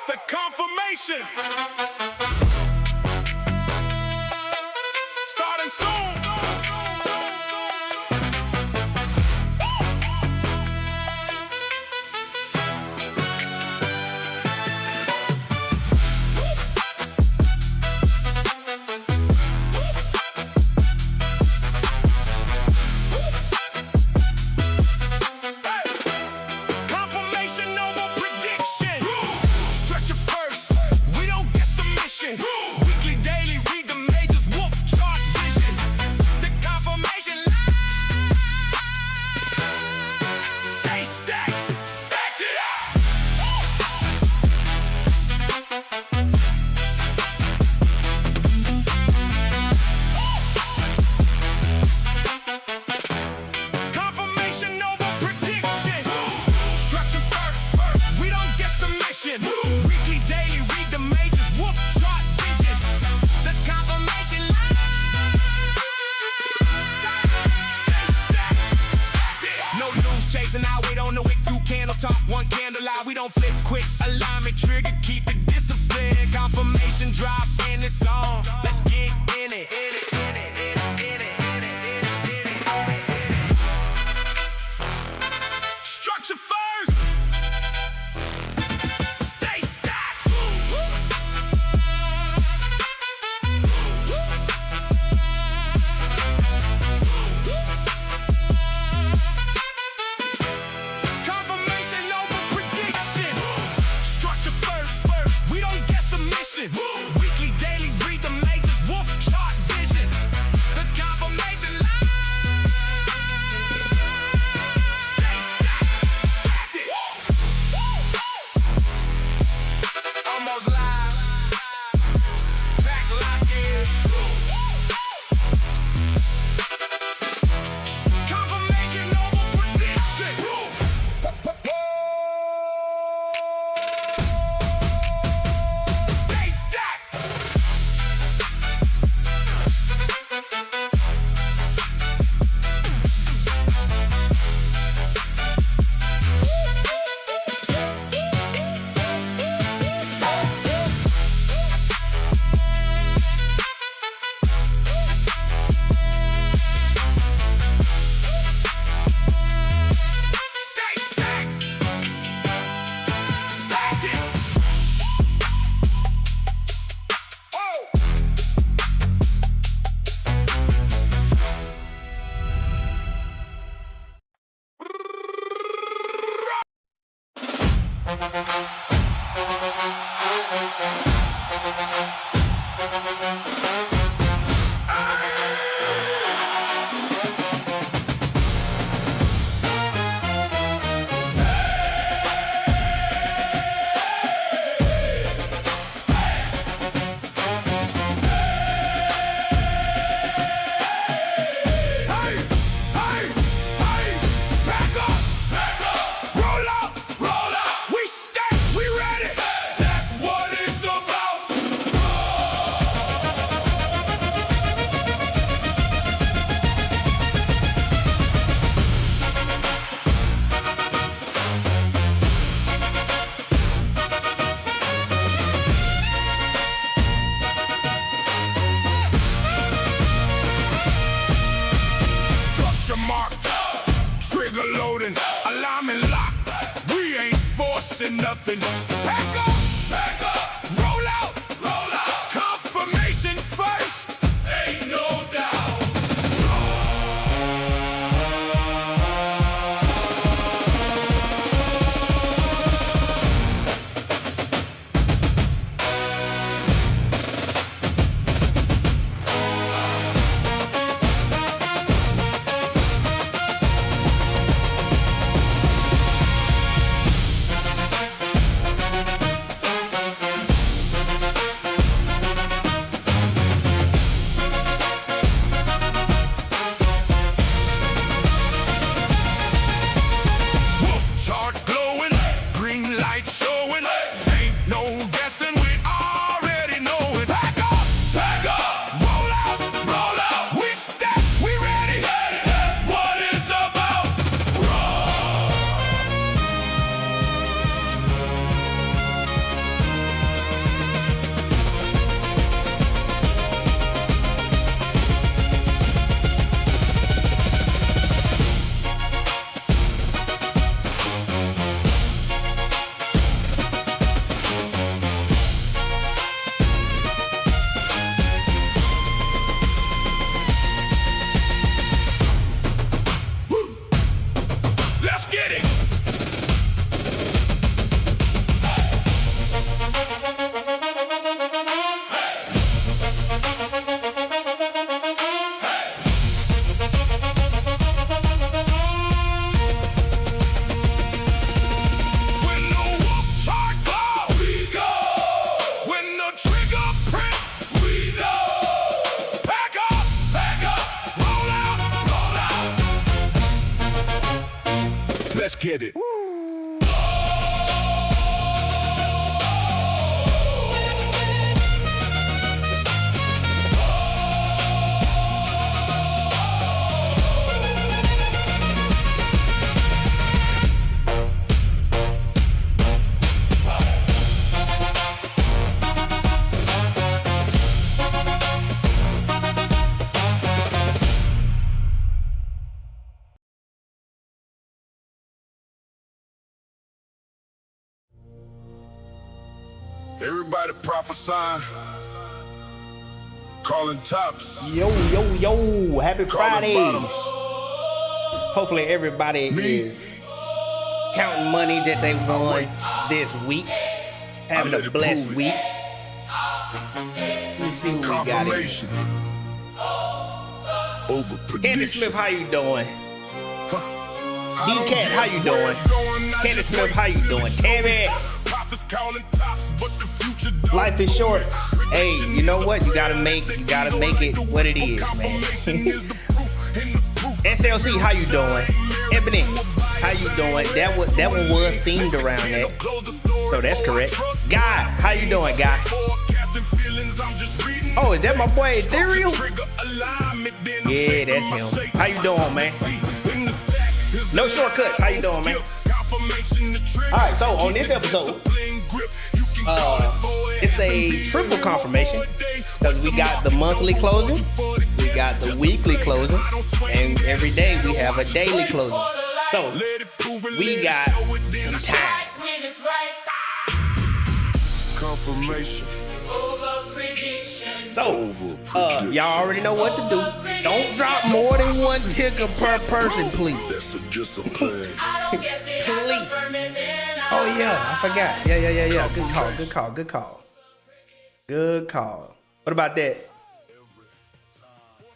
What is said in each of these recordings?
It's the confirmation. Starting soon. Confirmation over prediction. Stretch it first. We don't get submission. Weekly, daily, read the majors. Wolf chart vision. The confirmation line. Stay stacked. Stacked it up. Confirmation over prediction. Structure first. We don't get submission. Weekly, daily, read the majors. Wolf chart vision. The confirmation line. Stay stacked. Stacked it up. No news chasing. I wait on the wick. 2 candle top, 1 candle out. We don't flip quick. Alignment trigger. Keep it disciplined. Confirmation drop and it's on. Let's get in it. Structure first. Stay stacked. Confirmation over prediction. Structure first. We don't get submission. Weekly, daily, read the majors. Wolf chart vision. The confirmation line. Stay stacked. Stacked it. Almost live. Back locked in. Confirmation over prediction. Stay stacked. Stay stacked. Stacked it. Oh. Hey, back up, roll out, we stack, we ready, that's what it's about. Structure marked, trigger loading, alignment locked. We ain't forcing nothing. Back up, roll out, confirmation first. Ain't no doubt. Let's get it. Everybody prophesying, calling tops. Yo, happy Friday. Bottoms. Hopefully everybody is counting money that they won this week, having a blessed week. Let me see who we got here. Confirmation. Over Candy Smith, how you doing? D-Cat, how you doing? Candy Smith, how you doing? Tammy. Life is short. Hey, you know what? You gotta make it what it is, man. SLC, how you doing? Ebony, how you doing? That one was themed around that, so that's correct. Guy, how you doing, Guy? Oh, is that my boy Ethereal? Yeah, that's him. How you doing, man? No shortcuts. How you doing, man? All right, so on this episode, it's a triple confirmation because we got the monthly closing, we got the weekly closing, and every day we have a daily closing. So we got some time. Confirmation. So y'all already know what to do. Don't drop more than one ticker per person, please. That's a discipline. Please. Oh yeah, I forgot. Yeah. Good call. What about that?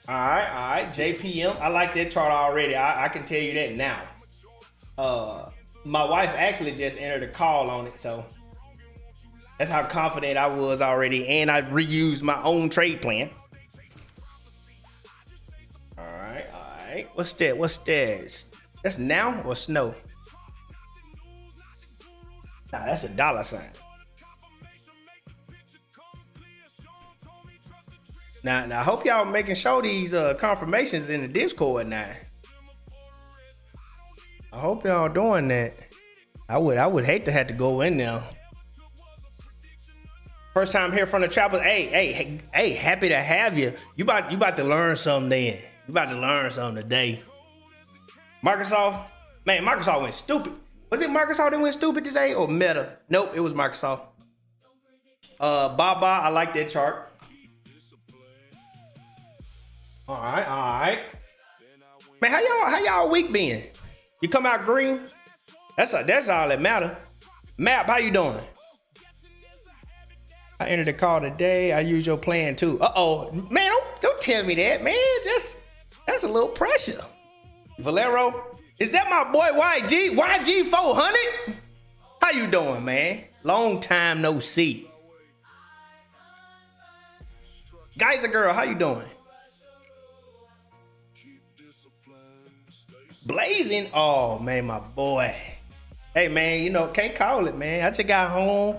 All right. JPM. I like that chart already. I can tell you that now. My wife actually just entered a call on it, so that's how confident I was already, and I reused my own trade plan. All right. What's that? That's now or snow? Nah, that's a dollar sign. Now I hope y'all making sure these confirmations in the Discord now. I hope y'all doing that. I would hate to have to go in there. First time here from the Trappers. Hey, happy to have you. You about to learn something then. You about to learn something today. Microsoft went stupid. Was it Microsoft that went stupid today or Meta? Nope, it was Microsoft. Baba, I like that chart. All right. Man, how y'all week been? You come out green? That's all that matter. Map, how you doing? I entered the call today. I use your plan too. Man, don't tell me that, man. That's a little pressure. Valero, is that my boy YG 400? How you doing, man? Long time no see. Geyser girl, how you doing? Blazing, oh man, my boy. Hey man, can't call it, man. I just got home.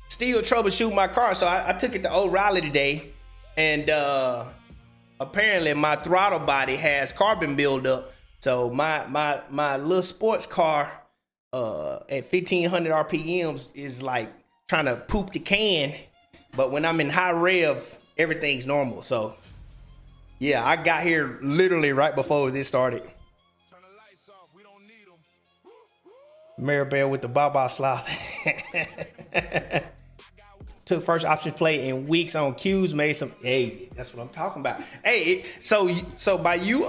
Still troubleshoot my car, so I took it to O'Reilly today, and apparently my throttle body has carbon buildup. So my little sports car at 1500 RPMs is like trying to poop the can, but when I'm in high rev, everything's normal. So yeah, I got here literally right before this started. Maribel with the Baba slop. Took first option play in weeks on cues, made some. Hey, that's what I'm talking about. Hey, so by you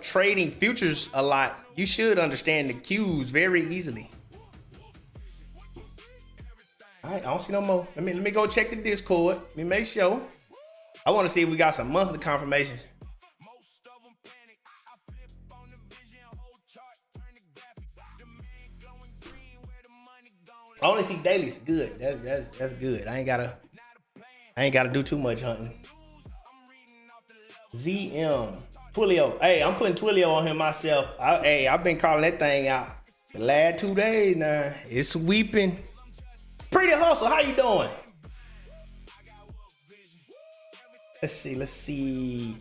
trading futures a lot, you should understand the cues very easily. All right, I don't see no more. Let me go check the Discord. Let me make sure. I want to see if we got some monthly confirmations. I only see dailies. Good. That's good. I ain't gotta do too much hunting. ZM. Twilio. Hey, I'm putting Twilio on him myself. I've been calling that thing out the last 2 days now. It's sweeping. Pretty Hustle, how you doing? Let's see.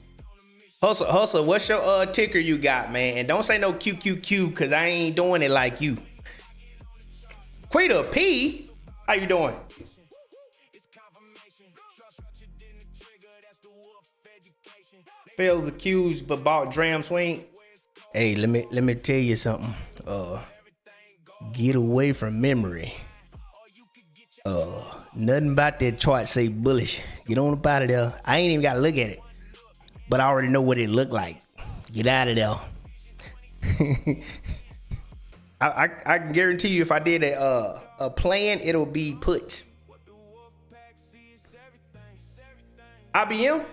Hustle, what's your ticker you got, man? And don't say no QQQ, because I ain't doing it like you. Quita P, how you doing? Failed the cues but bought Dram Swing. Hey, let me tell you something. Get away from memory. Nothing about that chart say bullish. Get on up out of there. I ain't even gotta look at it, but I already know what it looked like. Get out of there. I can guarantee you, if I did a plan, it'll be put. IBM.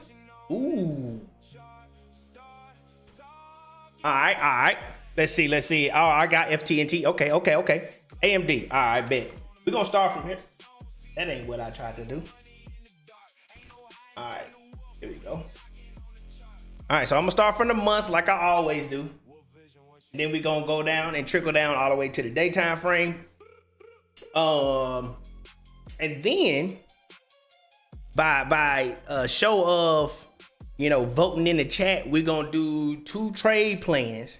Ooh. All right. Let's see. Oh, I got FT&T. Okay. AMD. All right, bet. We're gonna start from here. That ain't what I tried to do. All right, here we go. All right, so I'm gonna start from the month like I always do. And then we're gonna go down and trickle down all the way to the daytime frame. And then by show of, voting in the chat, we're gonna do 2 trade plans,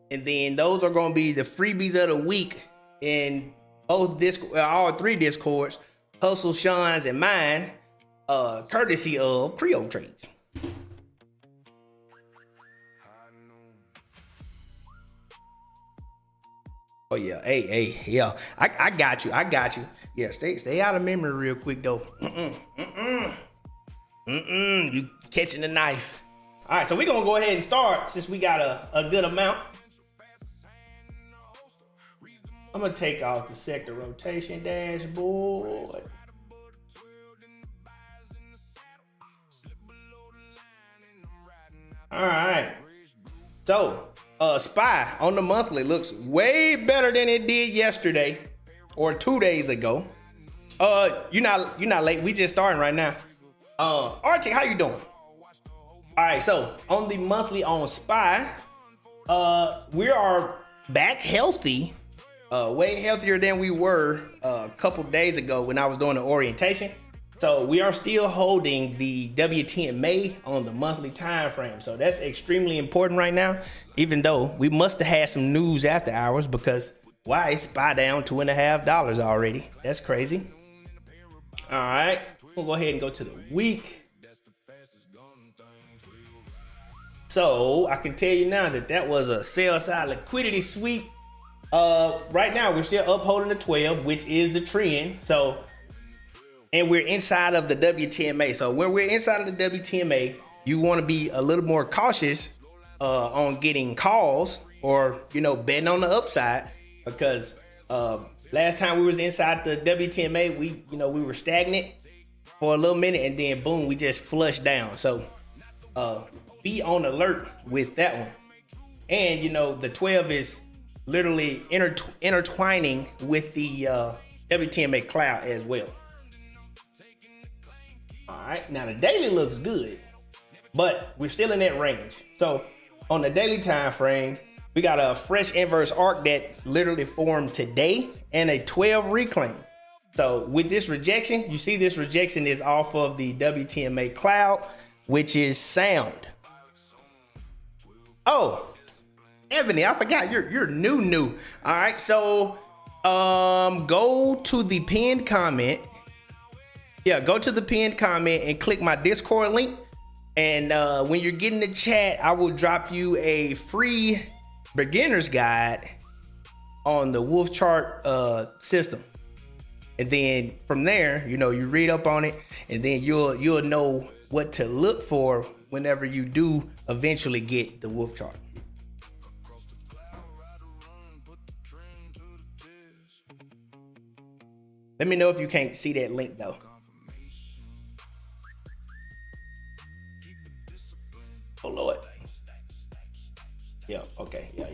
and then those are gonna be the freebies of the week in both all 3 discords, Hustle, Sean's, and mine, courtesy of Creole Trades. Oh yeah, hey, yeah, I got you. Yeah, stay out of memory real quick though. You catching the knife. All right, so we're gonna go ahead and start since we got a good amount. I'm gonna take off the sector rotation dashboard. All right, so SPY on the monthly looks way better than it did yesterday or 2 days ago. You're not late. We just starting right now. Archie, how you doing? All right, so on the monthly on SPY, we are back healthy, way healthier than we were a couple days ago when I was doing the orientation. So we are still holding the WTMA on the monthly time frame. So that's extremely important right now, even though we must have had some news after hours, because why is SPY down $2.50 already? That's crazy. All right, we'll go ahead and go to the week. So I can tell you now that was a sell side liquidity sweep. Right now we're still upholding the 12, which is the trend. So, and we're inside of the WTMA. So when we're inside of the WTMA, you want to be a little more cautious on getting calls or betting on the upside, because last time we was inside the WTMA, we were stagnant for a little minute, and then boom, we just flushed down. So be on alert with that one. And the 12 is literally intertwining with the WTMA cloud as well. All right, now the daily looks good, but we're still in that range. So on the daily time frame, we got a fresh inverse arc that literally formed today and a 12 reclaim. So with this rejection, you see this rejection is off of the WTMA cloud, which is sound. Oh, Ebony, I forgot you're new. All right, so go to the pinned comment. Yeah, go to the pinned comment and click my Discord link. And when you're getting the chat, I will drop you a free beginner's guide on the Wolf Chart system. And then from there, you read up on it, and then you'll know what to look for whenever you do eventually get the Wolf Chart. Let me know if you can't see that link though. Oh Lord. Yeah, okay. Yeah.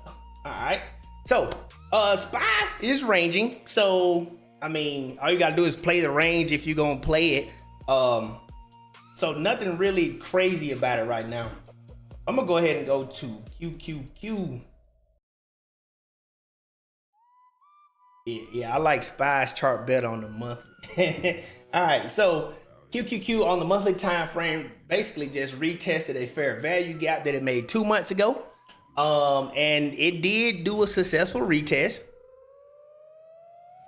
All right. So, SPY is ranging. So, I mean, all you gotta do is play the range if you're gonna play it. So nothing really crazy about it right now. I'm gonna go ahead and go to QQQ. Yeah, I like SPY's chart better on the monthly. All right, so QQQ on the monthly time frame basically just retested a fair value gap that it made 2 months ago. And it did do a successful retest.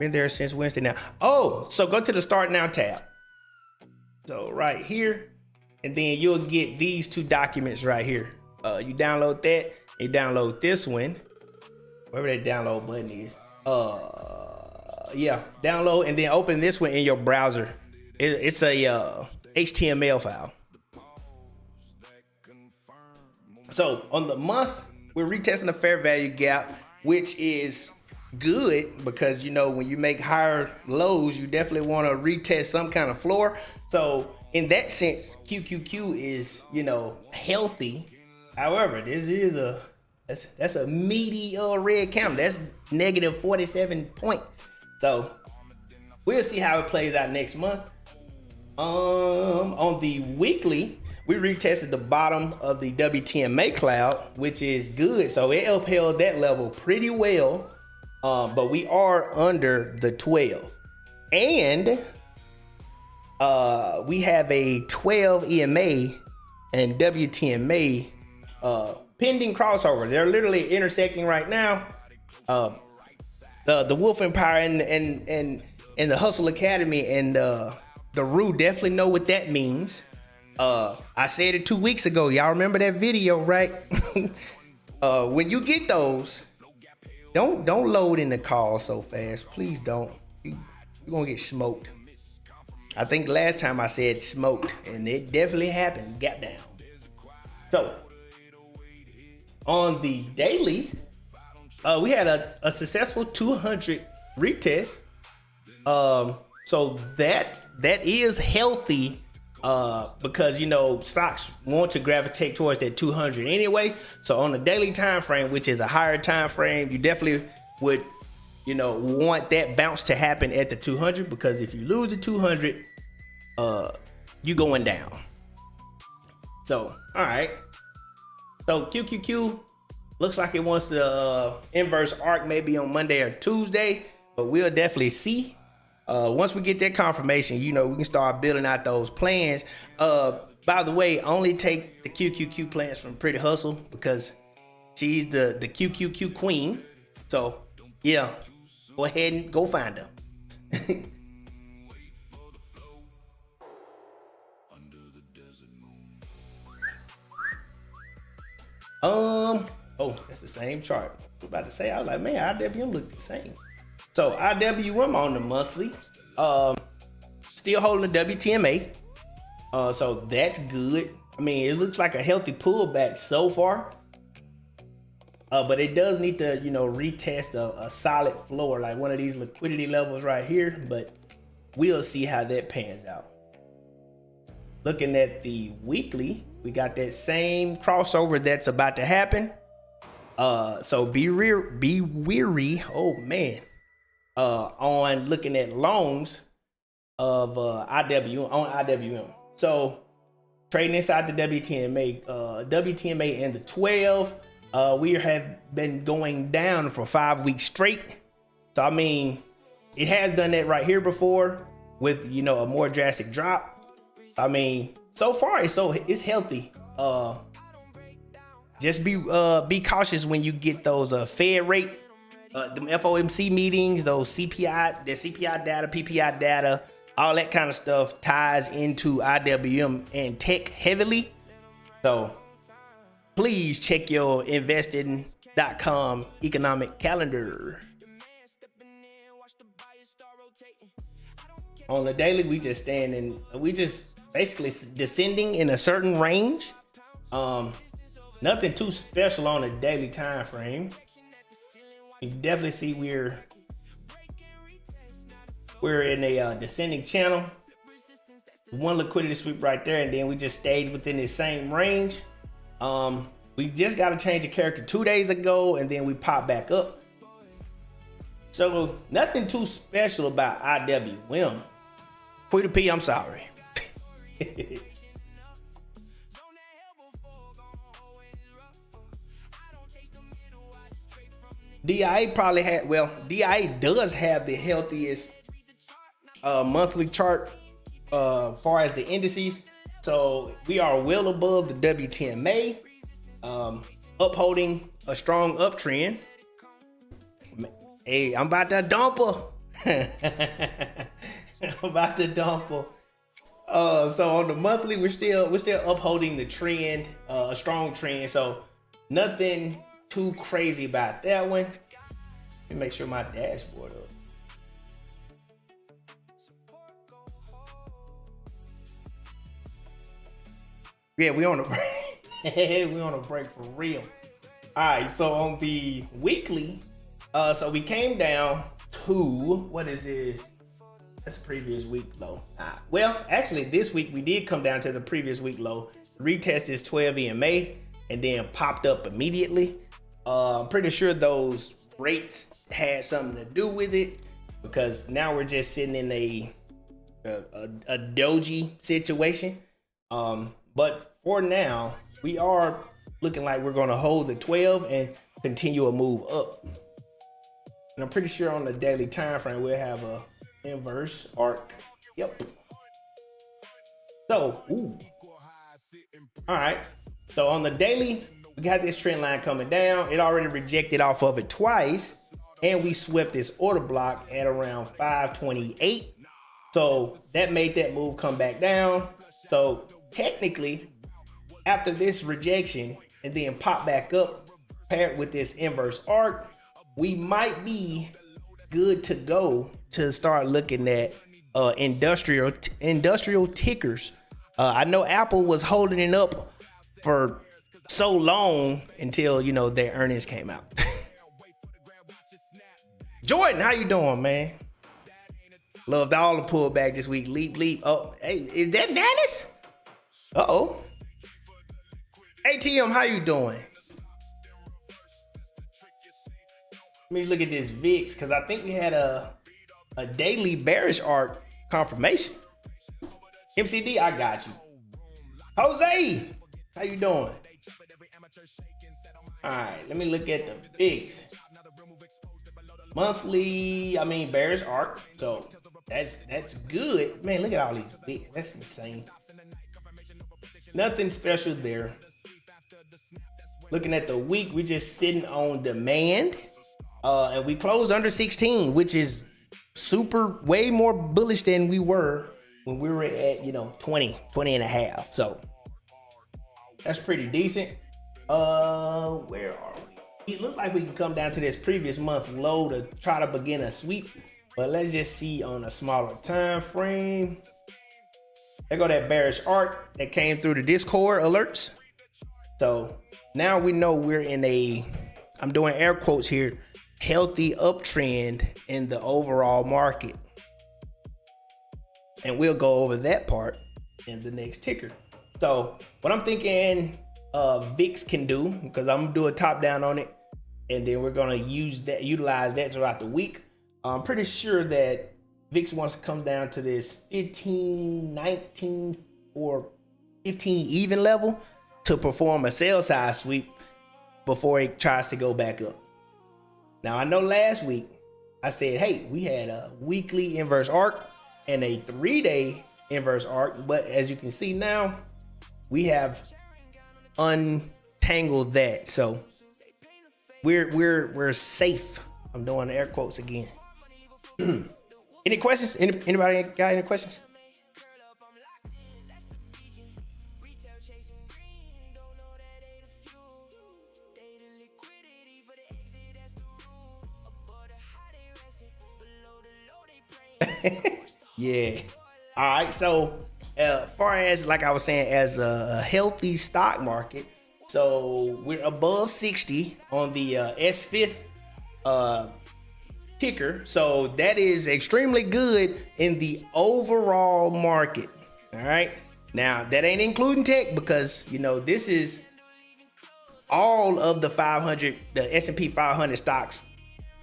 Been there since Wednesday now. Oh, so go to the Start Now tab. So right here, and then you'll get these two documents right here. You download that, you download this one, wherever that download button is. Yeah, download and then open this one in your browser. It's a HTML file. So on the month, we're retesting the fair value gap, which is good because, you know, when you make higher lows, you definitely want to retest some kind of floor. So in that sense, QQQ is, you know, healthy. However, this is that's a meaty red candle. That's negative 47 points. So we'll see how it plays out next month. On the weekly, we retested the bottom of the WTMA cloud, which is good. So it upheld that level pretty well. But we are under the 12. And we have a 12 EMA and WTMA pending crossover. They're literally intersecting right now. The Wolf Empire and the Hustle Academy and the Rue definitely know what that means. I said it 2 weeks ago. Y'all remember that video, right? When you get those, don't load in the call so fast. Please don't. You're gonna get smoked. I think last time I said smoked, and it definitely happened. Gap down. So on the daily, we had a successful 200 retest. So that is healthy. Because, you know, stocks want to gravitate towards that 200 anyway. So on the daily time frame, which is a higher time frame, you definitely would, you know, want that bounce to happen at the 200, because if you lose the 200, you going down. So all right, so QQQ looks like it wants the inverse arc maybe on Monday or Tuesday, but we'll definitely see. Once we get that confirmation, you know, we can start building out those plans. By the way, only take the QQQ plans from Pretty Hustle because she's the QQQ queen. So yeah, go ahead and go find her. Oh, that's the same chart. I was about to say, I was like, man, IWM look the same. So IWM on the monthly, still holding the WTMA. So that's good. I mean, it looks like a healthy pullback so far. But it does need to, you know, retest a solid floor, like one of these liquidity levels right here. But we'll see how that pans out. Looking at the weekly, we got that same crossover that's about to happen. So be weary. Oh man. On looking at longs of IWM. So trading inside the WTMA, WTMA and the 12, we have been going down for 5 weeks straight. So I mean, it has done that right here before with, you know, a more drastic drop. I mean, so far it's healthy. Just be cautious when you get those Fed rate. The FOMC meetings, those CPI data, PPI data, all that kind of stuff ties into IWM and tech heavily. So please check your investing.com economic calendar. On the daily, we just basically descending in a certain range. Nothing too special on a daily time frame. You can definitely see we're in a descending channel. One liquidity sweep right there, and then we just stayed within the same range. We just got to change the character 2 days ago, and then we pop back up. So nothing too special about IWM. Free to P, I'm sorry. DIA probably had, well, DIA does have the healthiest monthly chart far as the indices. So we are well above the W10MA, upholding a strong uptrend. Hey, I'm about to dump her. I'm about to dump her. So on the monthly, we're still upholding the trend, a strong trend. So nothing too crazy about that one. Let me make sure my dashboard up. Yeah, we on a break. We on a break for real. All right, so on the weekly, so we came down to, what is this? That's the previous week low. Well, actually this week we did come down to the previous week low. Retest is 12 EMA and then popped up immediately. I'm pretty sure those rates had something to do with it, because now we're just sitting in a doji situation. But for now, we are looking like we're gonna hold the 12 and continue a move up. And I'm pretty sure on the daily time frame we'll have a inverse arc. Yep. So, all right. So on the daily, we got this trend line coming down. It already rejected off of it twice, and we swept this order block at around 528. So that made that move come back down. So technically, after this rejection and then pop back up, paired with this inverse arc, we might be good to go to start looking at industrial tickers. I know Apple was holding it up for so long until, you know, their earnings came out. Jordan, how you doing, man? Loved all the pullback this week. Leap. Oh, hey, is that Nanis? Uh-oh. ATM, how you doing? Let me look at this VIX, because I think we had a daily bearish arc confirmation. MCD, I got you. Jose, how you doing? All right, let me look at the VIX. Monthly, bearish arc. So that's good. Man, look at all these VIX. That's insane. Nothing special there. Looking at the week, we're just sitting on demand. And we closed under 16, which is way more bullish than we were when we were at, 20 and a half. So that's pretty decent. Where are we? It looked like we can come down to this previous month low to try to begin a sweep, but let's just see on a smaller time frame. There go that bearish arc that came through the Discord alerts. So now we know we're in I'm doing air quotes here, healthy uptrend in the overall market. And we'll go over that part in the next ticker. So what I'm thinking VIX can do, because I'm gonna do a top down on it, and then we're gonna utilize that throughout the week. I'm pretty sure that VIX wants to come down to this 15, 19, or 15 even level to perform a sell side sweep before it tries to go back up. Now, I know last week I said, hey, we had a weekly inverse arc and a 3-day inverse arc, but as you can see now, we have untangled that. So we're safe. I'm doing air quotes again. Any questions? Anybody got any questions? Yeah. All right. So far as, like I was saying, as a healthy stock market, so we're above 60 on the S5 ticker. So that is extremely good in the overall market. All right. Now that ain't including tech, because this is all of the 500, the S&P 500 stocks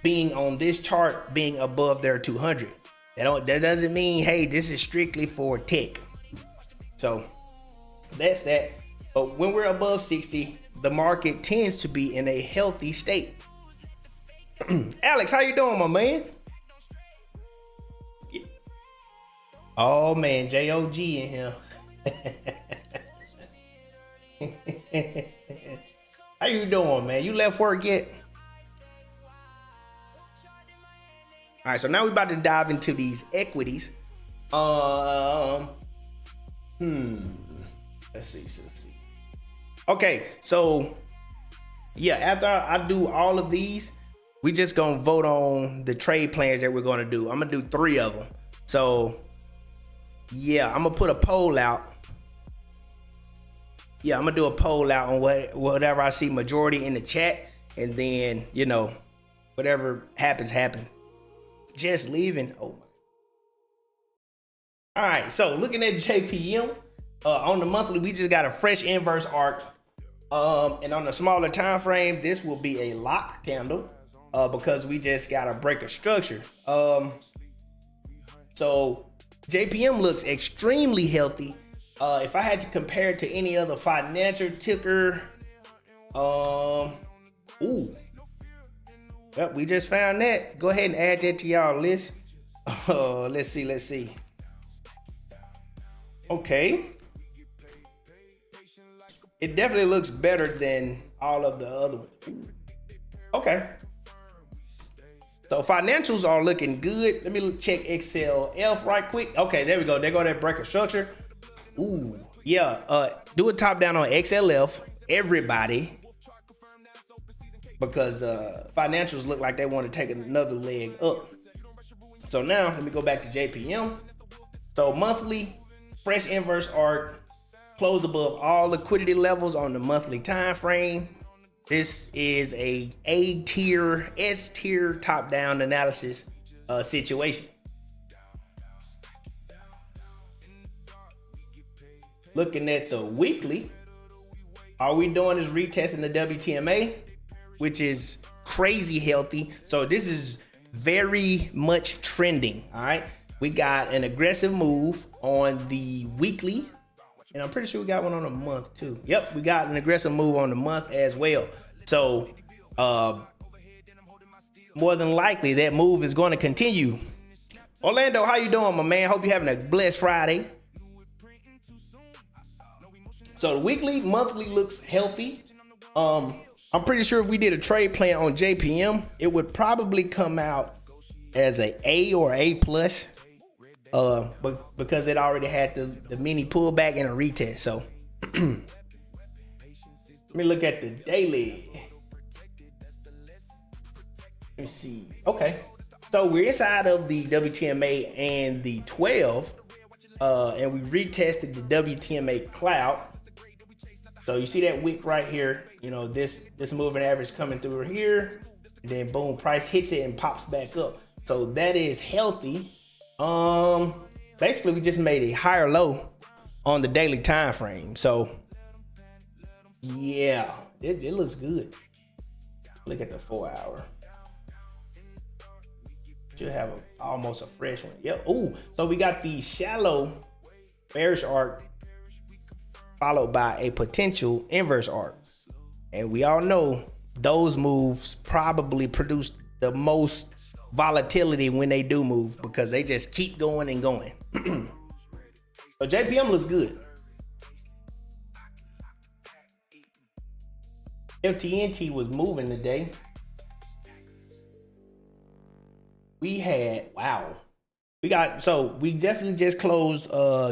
being on this chart being above their 200. That doesn't mean, hey, this is strictly for tech. So that's that. But when we're above 60, the market tends to be in a healthy state. Alex, how you doing, my man? Oh man, JOG in here. How you doing, man? You left work yet? All right, so now we're about to dive into these equities. Let's see. Okay, so yeah, after I do all of these, we just gonna vote on the trade plans that we're gonna do. I'm gonna do 3 of them. So yeah, I'm gonna put a poll out. Yeah, I'm gonna do a poll out on whatever I see majority in the chat, and then whatever happens. Just leaving. Oh my. All right, so looking at JPM on the monthly, we just got a fresh inverse arc, and on the smaller time frame, this will be a lock candle because we just got to break a structure. So JPM looks extremely healthy. If I had to compare it to any other financial ticker, Yep, we just found that. Go ahead and add that to y'all list. Let's see. Okay. It definitely looks better than all of the other ones. Okay. So financials are looking good. Let me check XLF right quick. Okay, there we go. There go that breaker structure. Ooh, yeah. Do a top down on XLF, everybody. Because financials look like they want to take another leg up. So now let me go back to JPM. So monthly, fresh inverse arc, closed above all liquidity levels on the monthly time frame. This is A tier, S tier top down analysis situation. Looking at the weekly, all we doing is retesting the WTMA, which is crazy healthy. So this is very much trending. All right, we got an aggressive move on the weekly, and I'm pretty sure we got one on the month too. Yep, we got an aggressive move on the month as well. So more than likely that move is going to continue. Orlando, how you doing, my man? Hope you're having a blessed Friday. So the weekly, monthly looks healthy. I'm pretty sure if we did a trade plan on JPM, it would probably come out as A or A plus, but because it already had the mini pullback and a retest. So let me look at the daily. Let me see. Okay, so we're inside of the WTMA and the 12, and we retested the WTMA cloud. So you see that wick right here, this moving average coming through here, and then boom, price hits it and pops back up. So that is healthy. Basically we just made a higher low on the daily time frame. So yeah, it looks good. Look at the 4 hour. Should have almost a fresh one. Yep. Ooh, so we got the shallow bearish arc followed by a potential inverse arc. And we all know those moves probably produce the most volatility when they do move because they just keep going and going. So JPM looks good. FTNT was moving today. We definitely just closed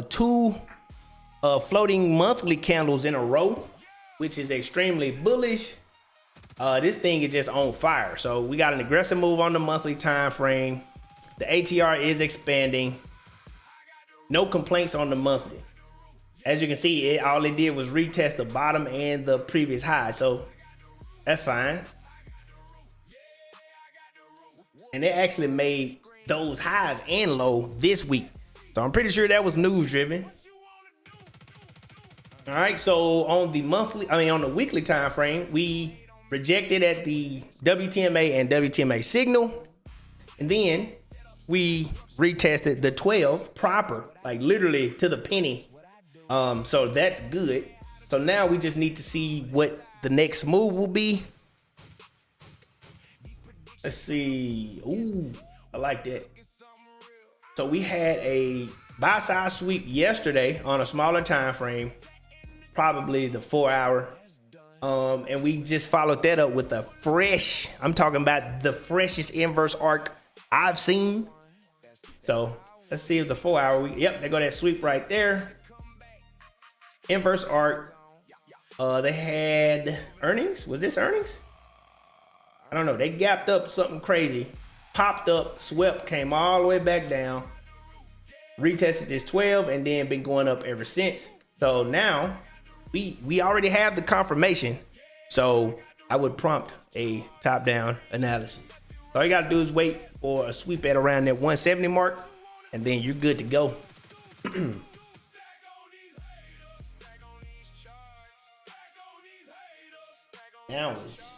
2 floating monthly candles in a row, which is extremely bullish. This thing is just on fire. So we got an aggressive move on the monthly time frame. The ATR is expanding. No complaints on the monthly. As you can see, all it did was retest the bottom and the previous high. So that's fine. And it actually made those highs and low this week. So I'm pretty sure that was news driven. All right, so on the weekly time frame, we rejected at the WTMA and WTMA signal, and then we retested the 12 proper, like literally to the penny. So that's good. So now we just need to see what the next move will be. Let's see. Ooh, I like that. So we had a buy side sweep yesterday on a smaller time frame, probably the 4 hour. And we just followed that up with a fresh, I'm talking about the freshest inverse arc I've seen. So let's see if the 4 hour, yep, they go that sweep right there. Inverse arc. They had earnings. Was this earnings? I don't know. They gapped up something crazy, popped up, swept, came all the way back down, retested this 12, and then been going up ever since. So now we already have the confirmation. So I would prompt a top-down analysis. All you got to do is wait for a sweep at around that 170 mark, and then you're good to go. Now it's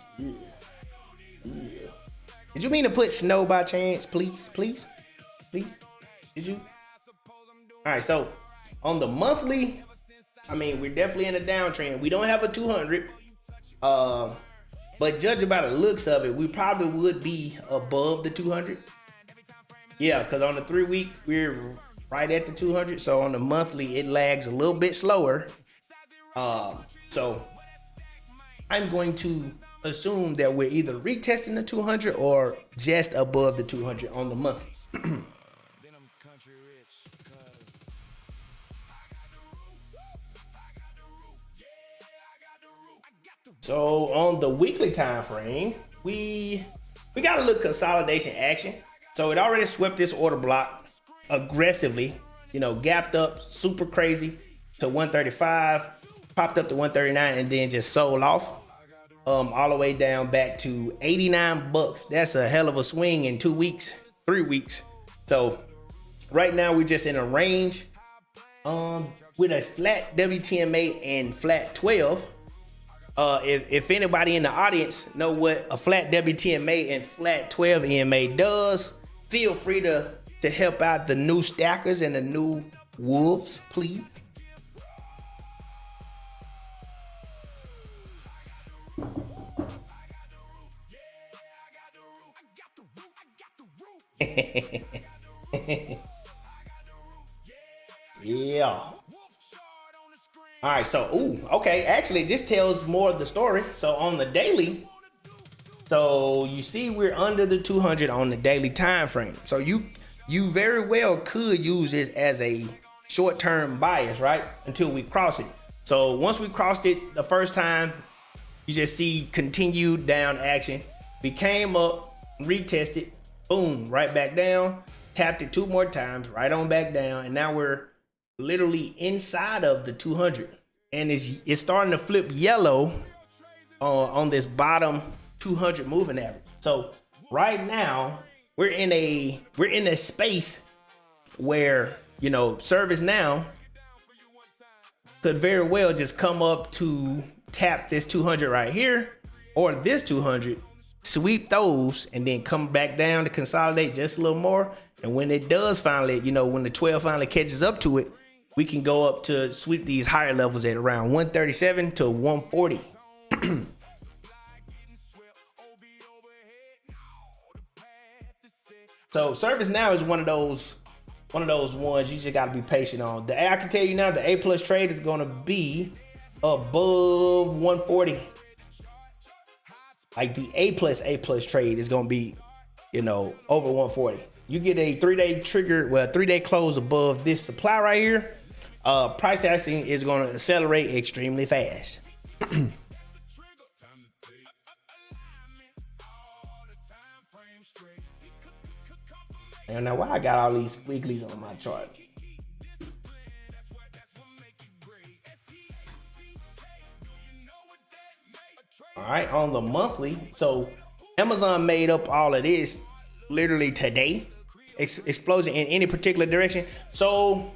Did you mean to put snow by chance? Please? Did you? All right, so on the monthly, I mean, we're definitely in a downtrend. We don't have a 200, but judging by the looks of it, we probably would be above the 200. Yeah, because on the 3 week, we're right at the 200. So on the monthly, it lags a little bit slower. So I'm going to assume that we're either retesting the 200 or just above the 200 on the month. So on the weekly time frame, we got a little consolidation action. So it already swept this order block aggressively, gapped up super crazy to 135, popped up to 139, and then just sold off. All the way down back to $89. That's a hell of a swing in 2 weeks, 3 weeks. So right now we're just in a range with a flat WTMA and flat 12. If anybody in the audience know what a flat WTMA and flat 12 EMA does, feel free to help out the new stackers and the new wolves, please. Yeah. All right, so okay. Actually, this tells more of the story. So on the daily, so you see we're under the 200 on the daily time frame. So you very well could use this as a short-term bias, right? Until we cross it. So once we crossed it the first time, you just see continued down action. We came up, retested, boom, right back down, tapped it 2 more times, right on back down, and now we're literally inside of the 200. And it's starting to flip yellow on this bottom 200 moving average. So right now we're in a space where, ServiceNow could very well just come up to tap this 200 right here or this 200, sweep those, and then come back down to consolidate just a little more. And when it does finally, when the 12 finally catches up to it, we can go up to sweep these higher levels at around 137 to 140. So ServiceNow is one of those ones you just got to be patient on. I can tell you now, the A plus trade is going to be above 140. Like the A plus trade is going to be, over 140. You get a 3-day trigger, 3-day close above this supply right here. Price action is going to accelerate extremely fast. And now why I got all these squigglies on my chart? All right, on the monthly, so Amazon made up all of this literally today, explosion in any particular direction. So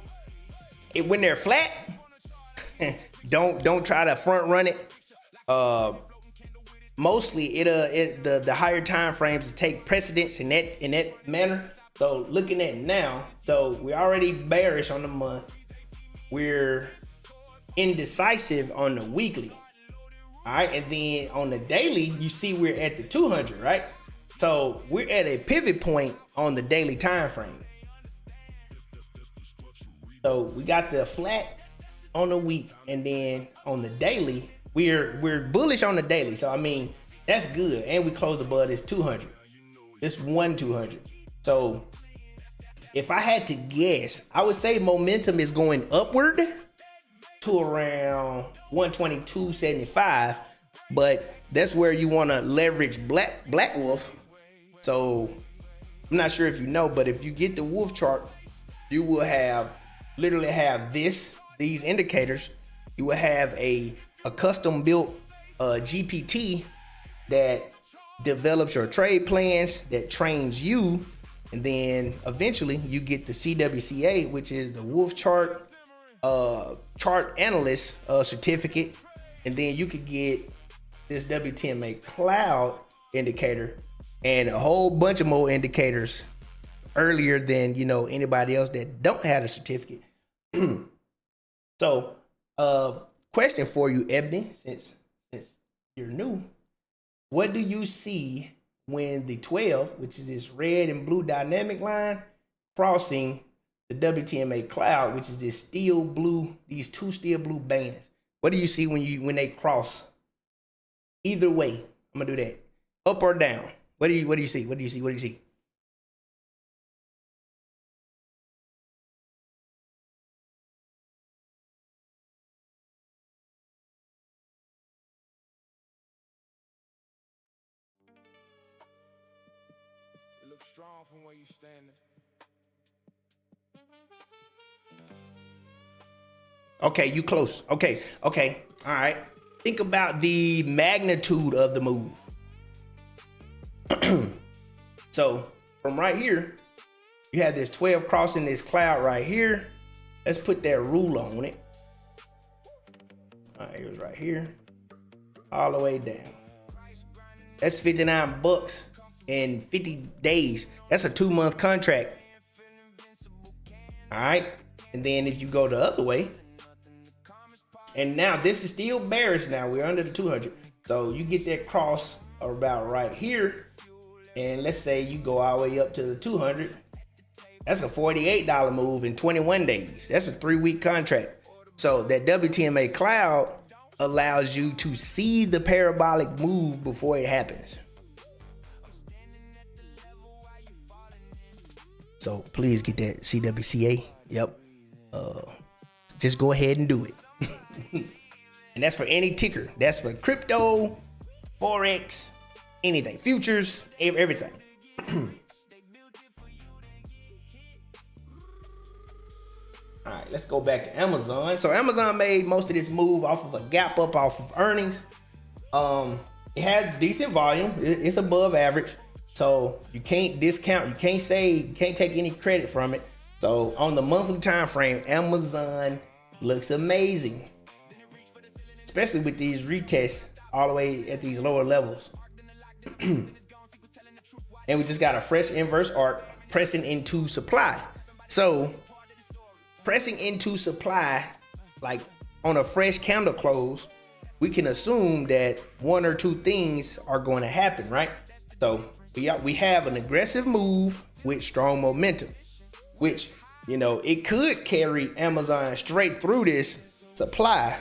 when they're flat, don't try to front run it. Mostly the higher time frames take precedence in that manner. So looking at now, so we're already bearish on the month. We're indecisive on the weekly. All right, and then on the daily, you see we're at the 200, right? So we're at a pivot point on the daily time frame. So we got the flat on the week, and then on the daily, we're bullish on the daily. So I mean, that's good. And we closed above this 200. This 200. So if I had to guess, I would say momentum is going upward to around 122.75, but that's where you want to leverage Black Wolf. So I'm not sure if you know, but if you get the wolf chart, you will literally have these indicators. You will have a custom built GPT that develops your trade plans, that trains you, and then eventually you get the CWCA, which is the wolf chart analyst certificate, and then you could get this WTMA cloud indicator and a whole bunch of more indicators earlier than anybody else that don't have a certificate. So question for you, Ebony, since you're new, what do you see when the 12, which is this red and blue dynamic line, crossing the WTMA cloud, which is this steel blue, these two steel blue bands? What do you see when they cross? Either way, I'm gonna do that. Up or down? What do you see? What do you see? What do you see? It looks strong from where you standing. Okay, you close. Okay. All right. Think about the magnitude of the move. So from right here, you have this 12 crossing this cloud right here. Let's put that rule on it. All right, here's right here, all the way down. That's $59 in 50 days. That's a 2-month contract. All right, and then if you go the other way, and now this is still bearish. Now we're under the 200, so you get that cross about right here, and let's say you go all the way up to the 200. That's a $48 move in 21 days. That's a 3-week contract. So that WTMA cloud allows you to see the parabolic move before it happens. So please get that CWCA. Yep. Just go ahead and do it. And that's for any ticker. That's for crypto, Forex, anything, futures, everything. All right, let's go back to Amazon. So Amazon made most of this move off of a gap up off of earnings. It has decent volume. It's above average. So you can't discount, you can't take any credit from it. So on the monthly time frame, Amazon looks amazing, especially with these retests all the way at these lower levels. And we just got a fresh inverse arc pressing into supply. So pressing into supply, like on a fresh candle close, we can assume that one or two things are going to happen, right? So we have an aggressive move with strong momentum, which, it could carry Amazon straight through this supply.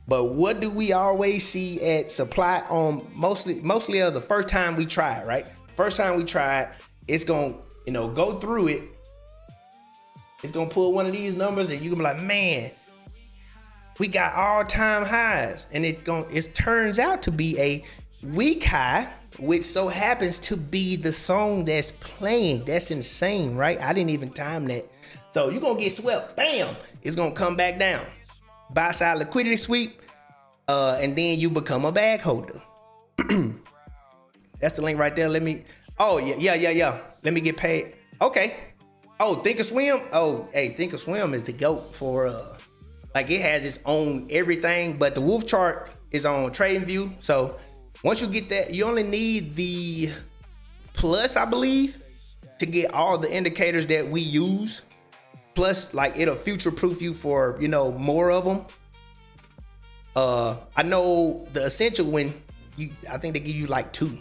But what do we always see at supply on mostly of the first time we try it, right? First time we try it, it's going to, go through it. It's going to pull one of these numbers and you're going to be like, man, we got all-time highs. And it turns out to be a week high, which so happens to be the song that's playing. That's insane, right? I didn't even time that. So you're going to get swept. Bam! It's going to come back down. Buy side liquidity sweep. And then you become a bag holder. That's the link right there. Let me get paid. Okay. Oh, Thinkorswim. Oh, hey, Thinkorswim is the GOAT for it has its own everything, but the wolf chart is on TradingView. So once you get that, you only need the plus, I believe, to get all the indicators that we use. Plus, it'll future proof you for, more of them. I know the essential one, I think they give you 2.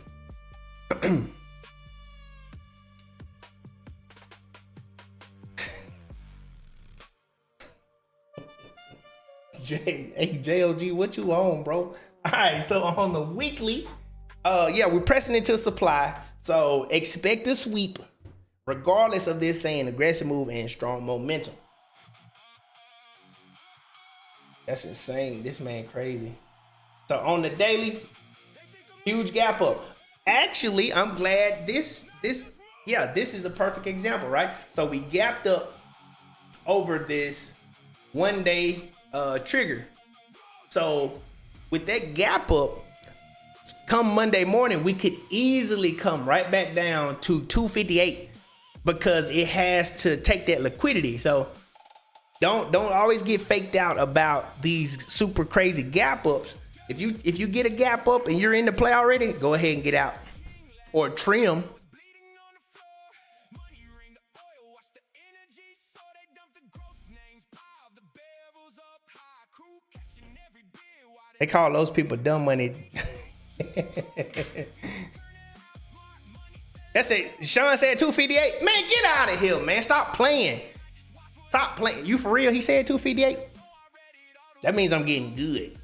Hey, JOG, what you on, bro? All right, so on the weekly, yeah, we're pressing into supply. So expect a sweep, regardless of this saying aggressive move and strong momentum. That's insane. This man crazy. So on the daily, huge gap up. Actually, I'm glad this is a perfect example, right? So we gapped up over this 1 day trigger. So with that gap up, come Monday morning, we could easily come right back down to 258 because it has to take that liquidity. So don't always get faked out about these super crazy gap ups. If you get a gap up and you're in the play already, go ahead and get out or trim. They call those people dumb money. That's it. Sean said 258. Man, get out of here, man. Stop playing. Stop playing. You for real? He said 258? That means I'm getting good.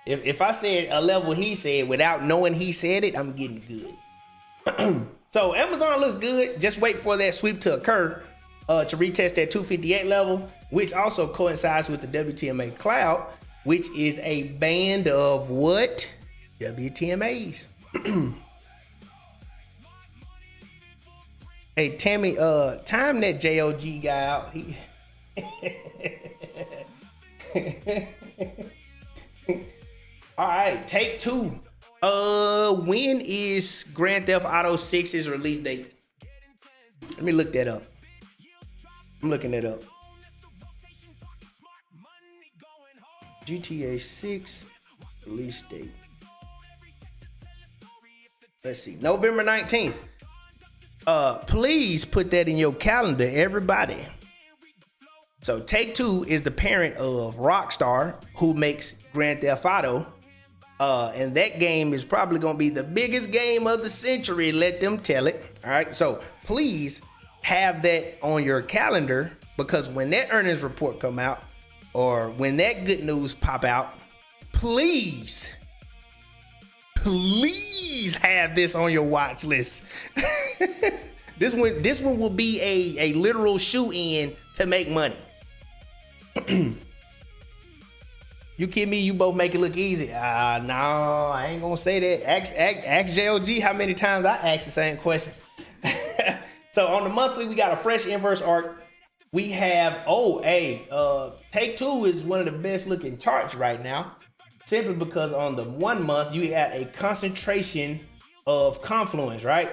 If I said a level he said without knowing he said it, I'm getting good. So Amazon looks good. Just wait for that sweep to occur to retest that 258 level, which also coincides with the WTMA cloud, which is a band of what? WTMAs. Hey, Tammy, time that JOG guy out. All right, take two. When is Grand Theft Auto 6's release date? Let me look that up. I'm looking that up. GTA 6 release date. Let's see, November 19th. Please put that in your calendar, everybody. So Take-Two is the parent of Rockstar, who makes Grand Theft Auto. And that game is probably going to be the biggest game of the century. Let them tell it. All right. So please have that on your calendar, because when that earnings report come out or when that good news pop out, please have this on your watch list. This one will be a literal shoe in to make money. You kidding me? You both make it look easy. No, I ain't gonna say that. Ask JOG how many times I ask the same question. So on the monthly, we got a fresh inverse arc. We have, Take-Two is one of the best looking charts right now, simply because on the 1 month, you got a concentration of confluence, right?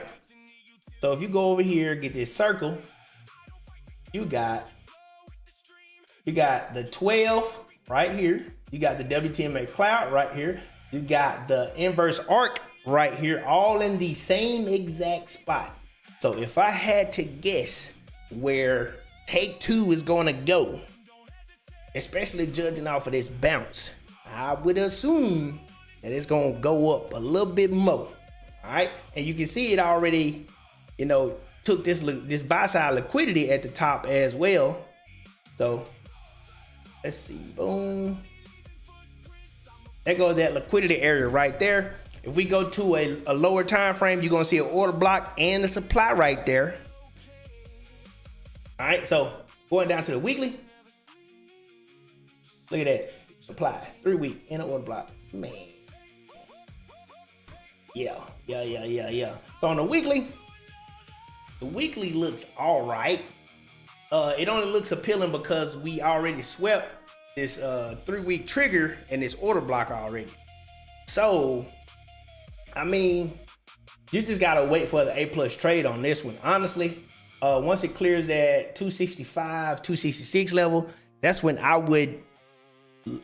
So if you go over here, get this circle, you got the 12 right here. You got the WTMA cloud right here. You got the inverse arc right here, all in the same exact spot. So if I had to guess where Take-Two is going to go, especially judging off of this bounce, I would assume that it's going to go up a little bit more. All right. And you can see it already, took this buy side liquidity at the top as well. So let's see. Boom. There goes that liquidity area right there. If we go to a lower time frame, you're gonna see an order block and the supply right there. All right, so going down to the weekly. Look at that. Supply, 3 week in an order block. Man. Yeah. So on the weekly looks all right. It only looks appealing because we already swept this 3 week trigger and this order block already. So, I mean, you just gotta wait for the A+ trade on this one. Honestly, once it clears at 265, 266 level, that's when I would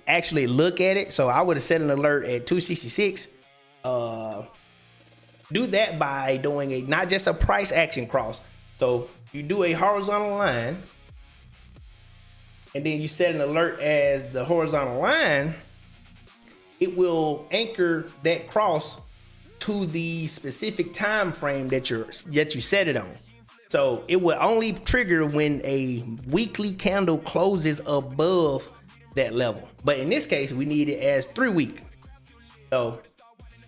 actually look at it. So I would have set an alert at 266. Do that by doing not just a price action cross. So you do a horizontal line, and then you set an alert as the horizontal line. It will anchor that cross to the specific time frame that you set it on. So it will only trigger when a weekly candle closes above that level. But in this case, we need it as 3 week. So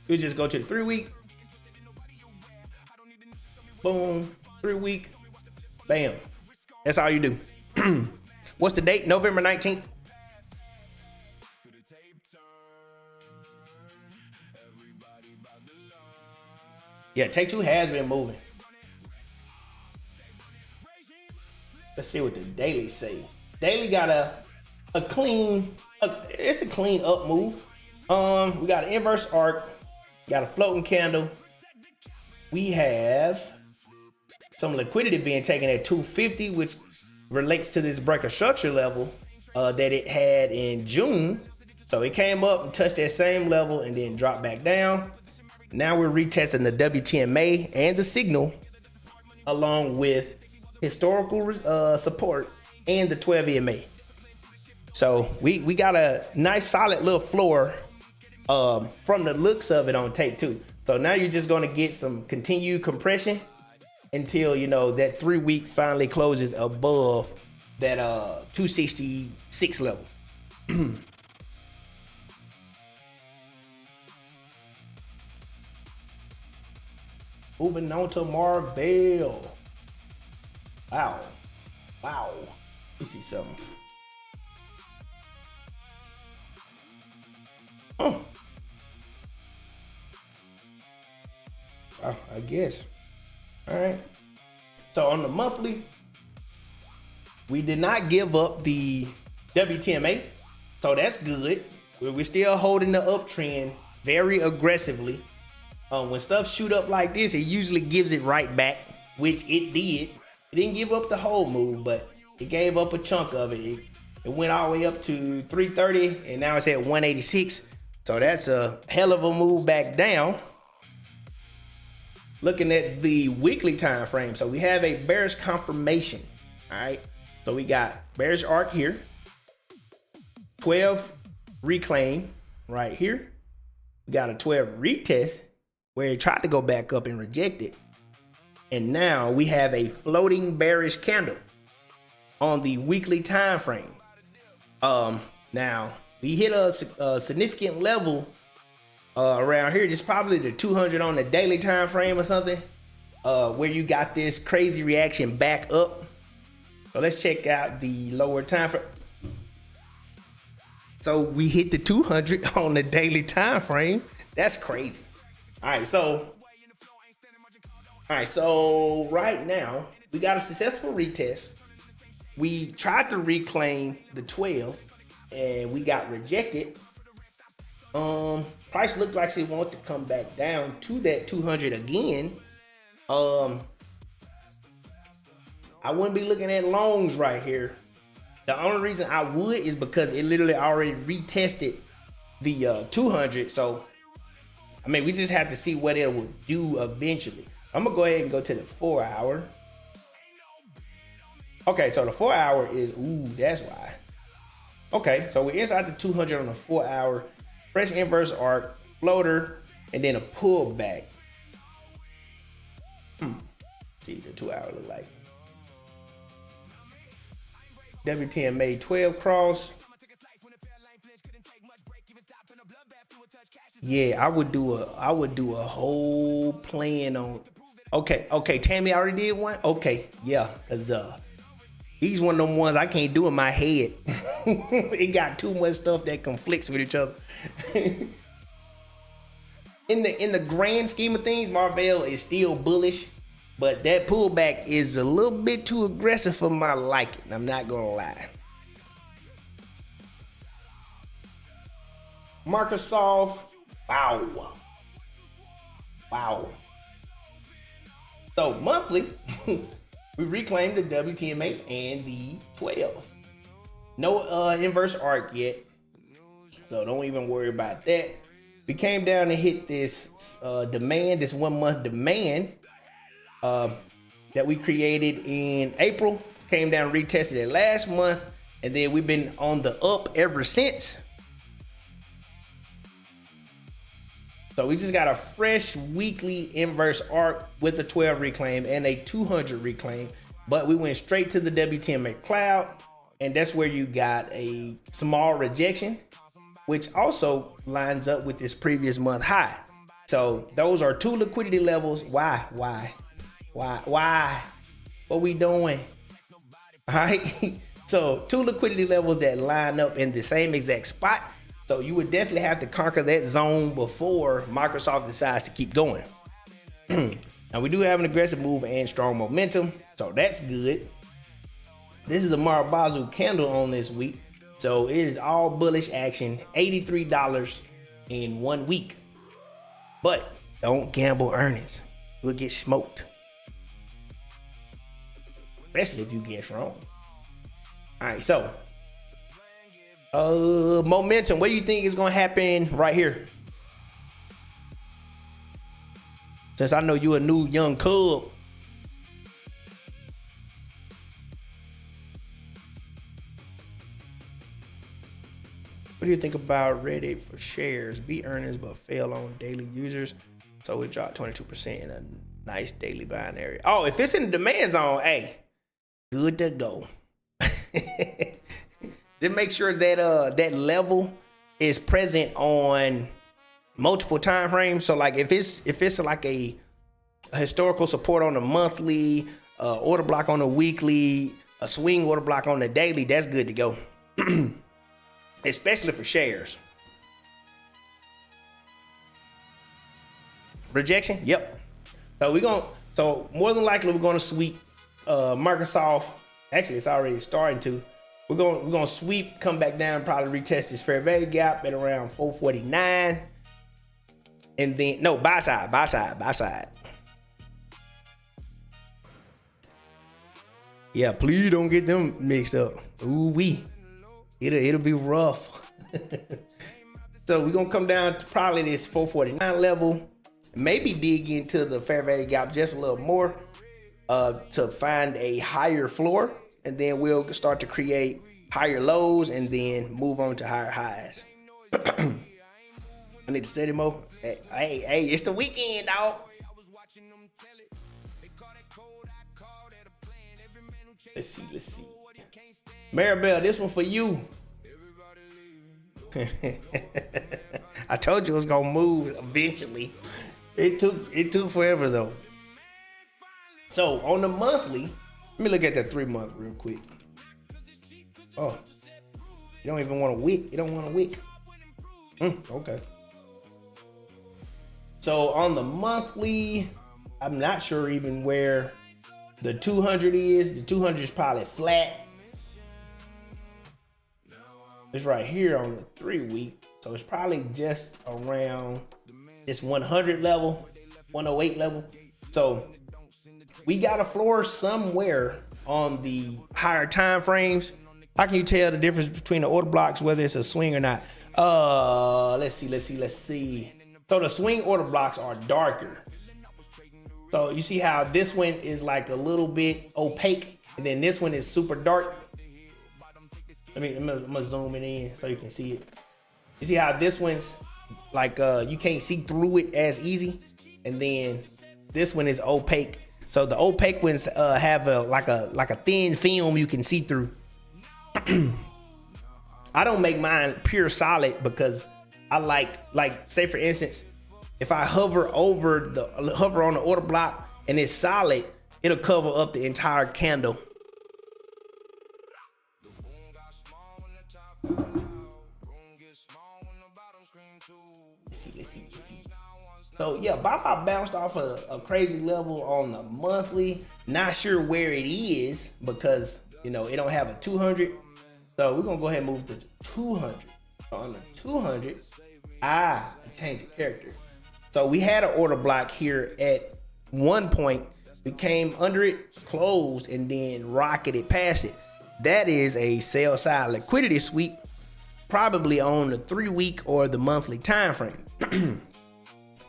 you just go to the 3 week. Boom, 3 week. Bam. That's all you do. What's the date? November 19th. Yeah, Take-Two has been moving. Let's see what the daily say. Daily got a clean, it's a clean up move. We got an inverse arc, got a floating candle. We have some liquidity being taken at 250, which relates to this breaker structure level that it had in June. So it came up and touched that same level and then dropped back down. Now we're retesting the WTMA and the signal along with historical support and the 12 EMA. So we got a nice solid little floor from the looks of it on Take-Two. So now you're just going to get some continued compression until, you know, that 3 week finally closes above that 266 level. Moving on to Marvel. Wow. Let me see something. Oh. Wow, I guess. All right. So on the monthly, we did not give up the WTMA. So that's good. We're still holding the uptrend very aggressively. When stuff shoot up like this, it usually gives it right back, which it did. It didn't give up the whole move, but it gave up a chunk of it. It went all the way up to 330, and now it's at 186. So that's a hell of a move back down. Looking at the weekly time frame, so we have a bearish confirmation. All right, so we got bearish arc here, 12 reclaim right here. We got a 12 retest where it tried to go back up and reject it. And now we have a floating bearish candle on the weekly time frame. Now we hit a significant level around here. Just probably the 200 on the daily time frame or something, where you got this crazy reaction back up. So let's check out the lower time frame. So we hit the 200 on the daily time frame. That's crazy. All right, so right now we got a successful retest. We tried to reclaim the 12 and we got rejected. Price looked like she wanted to come back down to that 200 again. I wouldn't be looking at longs right here. The only reason I would is because it literally already retested the 200. So I mean, we just have to see what it will do eventually. I'm gonna go ahead and go to the 4 hour. Okay, so the 4 hour is, ooh, that's why. Okay, so we're inside the 200 on the 4 hour, fresh inverse arc, floater, and then a pullback. See what the 2 hour look like. WTMA 12 cross. Yeah, I would do a whole plan on. Okay, Tammy already did one. Okay, yeah, cause he's one of them ones I can't do in my head. It got too much stuff that conflicts with each other. In the grand scheme of things, Marvel is still bullish, but that pullback is a little bit too aggressive for my liking. I'm not gonna lie. Microsoft. Wow. So monthly, we reclaimed the WTMA and the 12. No inverse arc yet, so don't even worry about that. We came down and hit this demand, this 1 month demand that we created in April. Came down, retested it last month, and then we've been on the up ever since. So we just got a fresh weekly inverse arc with a 12 reclaim and a 200 reclaim, but we went straight to the WTMA cloud And that's where you got a small rejection, which also lines up with this previous month high. So those are two liquidity levels. Why? What we doing? All right. So two liquidity levels that line up in the same exact spot. So you would definitely have to conquer that zone before Microsoft decides to keep going. Now we do have an aggressive move and strong momentum, so that's good. This is a Marubozu candle on this week, so it is all bullish action. $83 in 1 week, but don't gamble earnings. You'll get smoked, especially if you get wrong. All right, so momentum. What do you think is going to happen right here? Since I know you a new young cub. What do you think about Reddit for shares? Beat earnings but fail on daily users. So it dropped 22% in a nice daily buying area. Oh, if it's in the demand zone, hey, good to go. Just make sure that that level is present on multiple time frames. So like if it's like a historical support on the monthly, order block on the weekly, a swing order block on the daily, that's good to go. Especially for shares. Rejection? Yep. So more than likely we're gonna sweep Microsoft. Actually, it's already starting to. We're gonna sweep, come back down, probably retest this fair value gap at around 449. And then no, buy side. Yeah, please don't get them mixed up. Ooh wee. It'll be rough. So we're gonna come down to probably this 449 level. Maybe dig into the fair value gap just a little more to find a higher floor, and then we'll start to create higher lows and then move on to higher highs. I need to steady mo. Hey, it's the weekend, dog. Let's see. Maribel, this one for you. I told you it was gonna move eventually. It took forever though. So on the monthly, let me look at that 3 month real quick. Oh, you don't even want a wick. You don't want a wick. Okay. So on the monthly, I'm not sure even where the 200 is. The 200 is probably flat. It's right here on the 3 week. So it's probably just around this 100 level, 108 level. So we got a floor somewhere on the higher time frames. How can you tell the difference between the order blocks, whether it's a swing or not? Let's see. So the swing order blocks are darker. So you see how this one is like a little bit opaque, and then this one is super dark. I'm gonna zoom it in so you can see it. You see how this one's like you can't see through it as easy, and then this one is opaque. So the opaque ones have like a thin film you can see through. I don't make mine pure solid because I like say for instance, if I hover on the order block and it's solid, it'll cover up the entire candle. Let's see. So yeah, Baba bounced off a crazy level on the monthly. Not sure where it is because it don't have a 200. So we're gonna go ahead and move to 200. So on the 200, I changed the character. So we had an order block here at one point. We came under it, closed, and then rocketed past it. That is a sell side liquidity sweep, probably on the 3 week or the monthly time frame.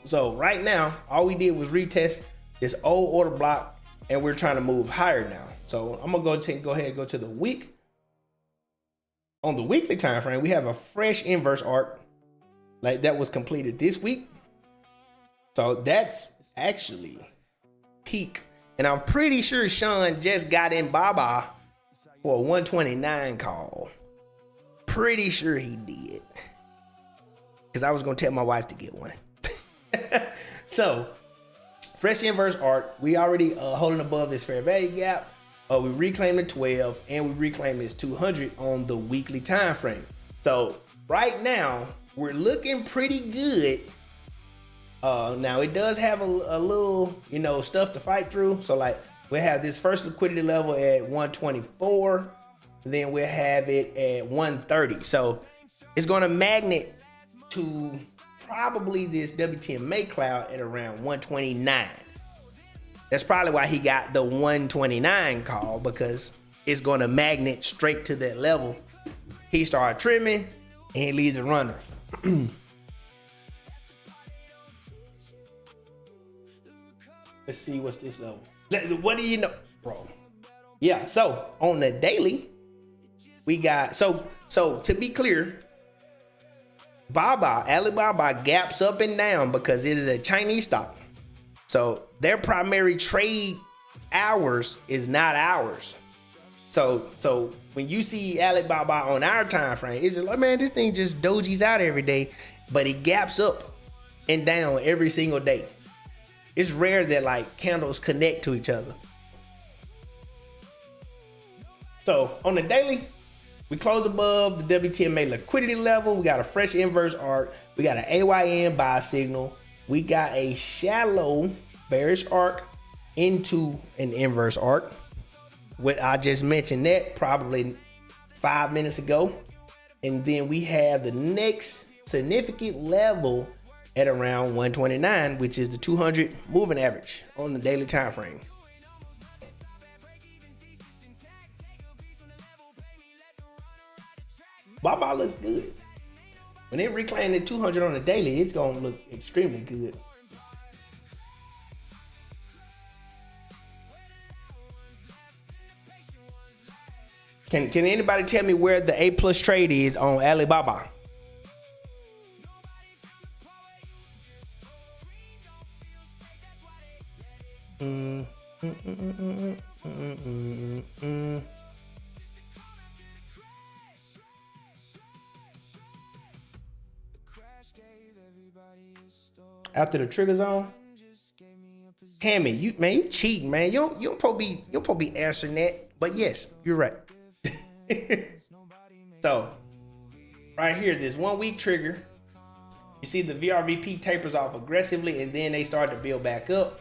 So right now, all we did was retest this old order block, and we're trying to move higher now. So I'm gonna go ahead and go to the week. On the weekly time frame, we have a fresh inverse arc like that was completed this week. So that's actually peak, and I'm pretty sure Sean just got in Baba for a 129 call. Pretty sure he did. Because I was going to tell my wife to get one. So, fresh inverse arc. We already holding above this fair value gap. We reclaimed the 12 and we reclaimed this 200 on the weekly time frame. So, right now, we're looking pretty good. Now, it does have a little, stuff to fight through. So, like, we'll have this first liquidity level at 124. Then we'll have it at 130. So, it's going to magnet to probably this WTM May cloud at around 129. That's probably why he got the 129 call, because it's going to magnet straight to that level. He started trimming and he leaves the runner. Let's see what's this level. What do you know, bro? Yeah, so on the daily, we got so to be clear, Alibaba gaps up and down because it is a Chinese stock. So their primary trade hours is not ours. So when you see Alibaba on our time frame, it's just like, man, this thing just dojis out every day, but it gaps up and down every single day. It's rare that like candles connect to each other. So on the daily, we close above the WTMA liquidity level. We got a fresh inverse arc. We got an AYN buy signal. We got a shallow bearish arc into an inverse arc. What I just mentioned that probably 5 minutes ago. And then we have the next significant level at around 129, which is the 200 moving average on the daily time frame. Baba looks good. When they reclaim the 200 on the daily, it's gonna look extremely good. Can anybody tell me where the A+ trade is on Alibaba? After the trigger zone, Hammy, you cheating, man. You don't probably be answering that, but yes, you're right. So, right here, this 1 week trigger. You see the VRVP tapers off aggressively, and then they start to build back up.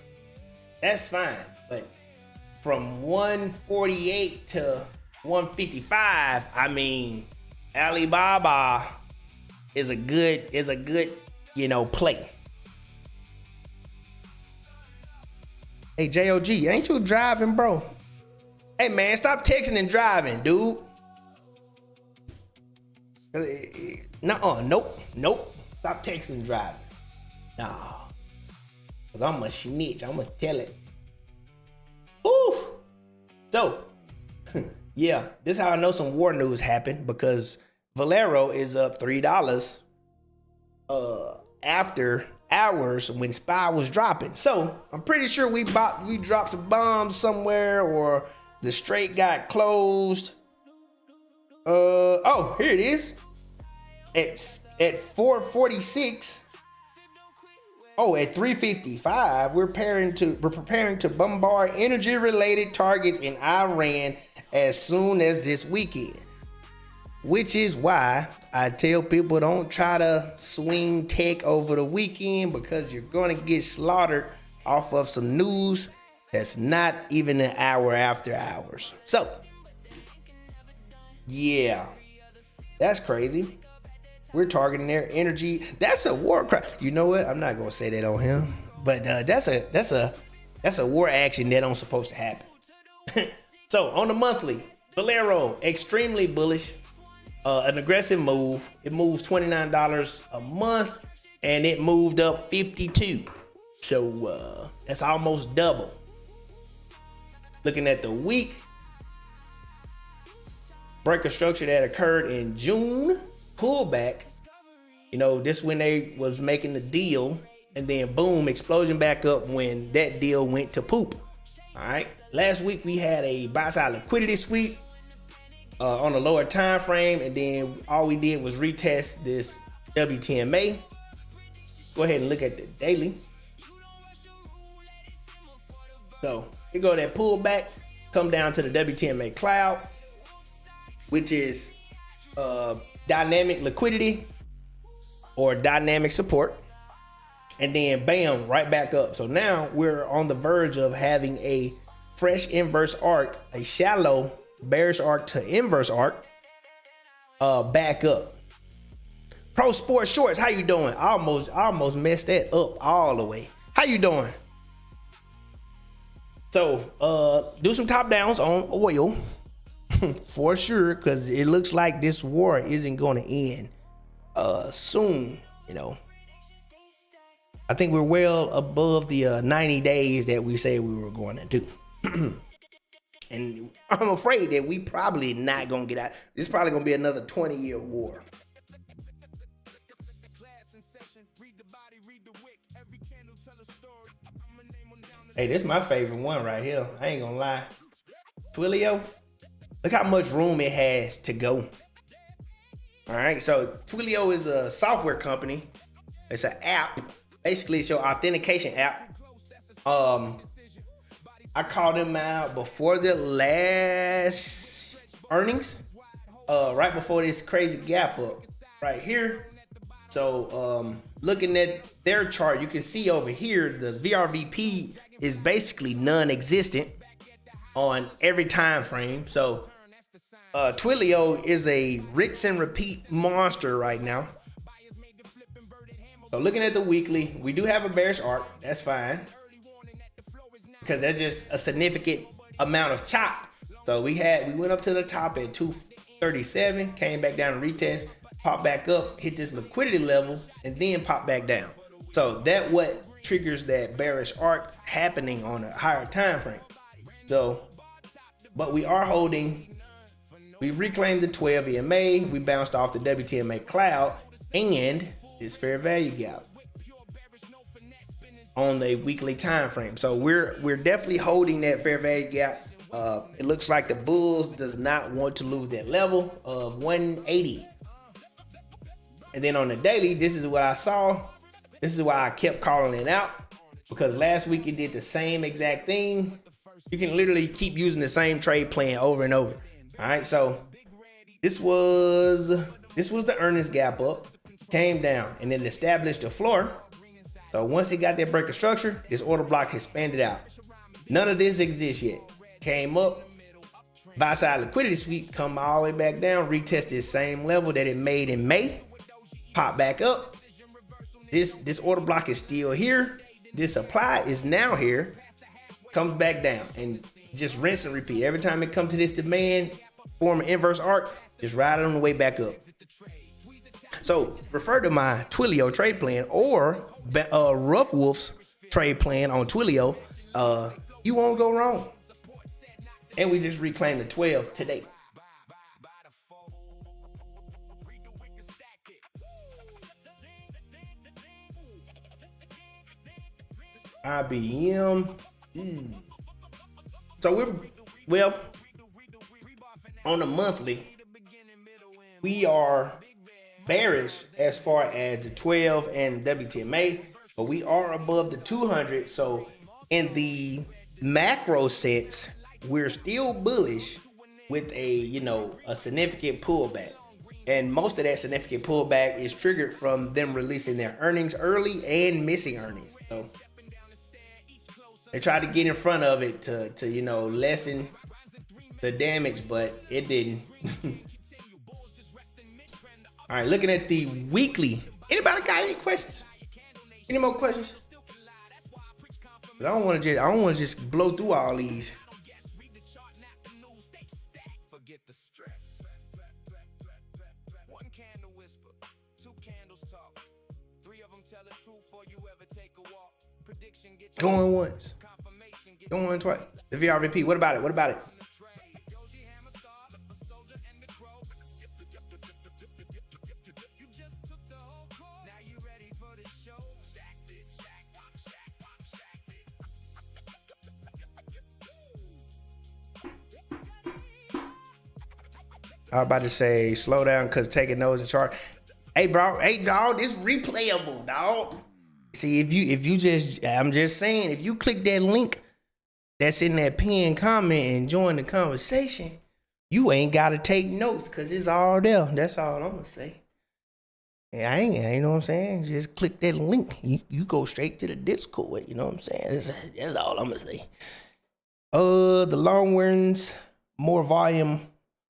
That's fine, but from 148 to 155, I mean, Alibaba is a good play. Hey, JOG, ain't you driving, bro? Hey, man, stop texting and driving, dude. Nope. Stop texting and driving. Nah. Because I'm a snitch. I'm going to tell it. Oof. So, yeah, this is how I know some war news happened, because Valero is up $3 after hours when SPY was dropping. So I'm pretty sure we dropped some bombs somewhere, or the straight got closed. Oh, here it is. At 446. Oh, at 355, we're preparing to bombard energy-related targets in Iran as soon as this weekend. Which is why I tell people, don't try to swing tech over the weekend, because you're going to get slaughtered off of some news that's not even an hour after hours. So, yeah, that's crazy. We're targeting their energy. That's a war crime. You know what? I'm not going to say that on him, but that's a war action that don't supposed to happen. So on the monthly, Valero, extremely bullish. An aggressive move. It moves $29 a month, and it moved up 52. So that's almost double. Looking at the week, breaker structure that occurred in June, pullback. This when they was making the deal, and then boom, explosion back up when that deal went to poop. All right. Last week we had a buy side liquidity sweep. on a lower time frame, and then all we did was retest this WTMA. Go ahead and look at the daily. So here go that pullback, come down to the WTMA cloud, which is dynamic liquidity or dynamic support, and then bam, right back up. So now we're on the verge of having a fresh inverse arc, a shallow bearish arc to inverse arc, back up. Pro Sports Shorts, how you doing? I almost messed that up all the way. How you doing? So do some top downs on oil for sure, because it looks like this war isn't going to end soon. You know, I think we're well above the 90 days that we say we were going to do. And I'm afraid that we probably not gonna get out. This is probably gonna be another 20-year war. Hey, this is my favorite one right here. I ain't gonna lie. Twilio, look how much room it has to go. All right, so Twilio is a software company. It's an app. Basically, it's your authentication app. I called them out before the last earnings, right before this crazy gap up right here. So looking at their chart, you can see over here, the VRVP is basically non-existent on every time frame. So Twilio is a rinse and repeat monster right now. So looking at the weekly, we do have a bearish arc. That's fine, because that's just a significant amount of chop. So we went up to the top at 237, came back down to retest, popped back up, hit this liquidity level, and then popped back down. So that what triggers that bearish arc happening on a higher time frame. So, but we are holding, we reclaimed the 12 EMA, we bounced off the WTMA cloud, and this fair value gap on the weekly time frame. So we're definitely holding that fair value gap. It looks like the bulls does not want to lose that level of 180. And then on the daily, this is what I saw. This is why I kept calling it out, because last week it did the same exact thing. You can literally keep using the same trade plan over and over. All right, so this was the earnings gap up, came down, and then established a floor. So once it got that breaker structure, this order block expanded out. None of this exists yet. Came up, buy side liquidity sweep, come all the way back down, retest the same level that it made in May, pop back up. This order block is still here. This supply is now here, comes back down, and just rinse and repeat. Every time it comes to this demand, form an inverse arc, just ride it on the way back up. So refer to my Twilio trade plan or Rough Wolf's trade plan on Twilio. You won't go wrong. And we just reclaimed the 12 today. IBM. So we're on the monthly, we are bearish as far as the 12 and WTMA, but we are above the 200. So in the macro sense, we're still bullish with a significant pullback. And most of that significant pullback is triggered from them releasing their earnings early and missing earnings. So they tried to get in front of it to lessen the damage, but it didn't. All right, looking at the weekly. Anybody got any questions? Any more questions? I don't want to just blow through all these. Going once, going twice. The VRVP. What about it? What about it? I was about to say slow down because taking those in chart. Hey, bro. Hey, dog. This replayable, dog. See, if you just, I'm just saying, if you click that link that's in that pinned comment and join the conversation, you ain't got to take notes because it's all there. That's all I'm going to say. Yeah, you know what I'm saying? Just click that link. You go straight to the Discord. You know what I'm saying? That's all I'm going to say. The long ones, more volume,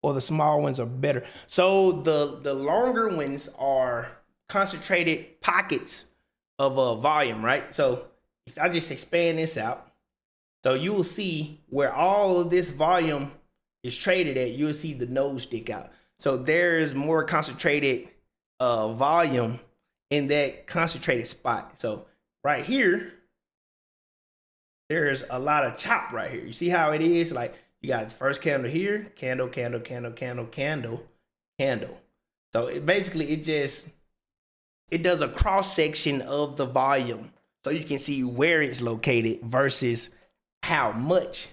or the small ones are better. So the longer ones are concentrated pockets of volume, right? So if I just expand this out, so you will see where all of this volume is traded at, you'll see the nose stick out. So there's more concentrated volume in that concentrated spot. So right here, there's a lot of chop right here. You see how it is? Like you got the first candle here, candle, candle, candle, candle, candle, candle. So it basically, it does a cross section of the volume so you can see where it's located versus how much,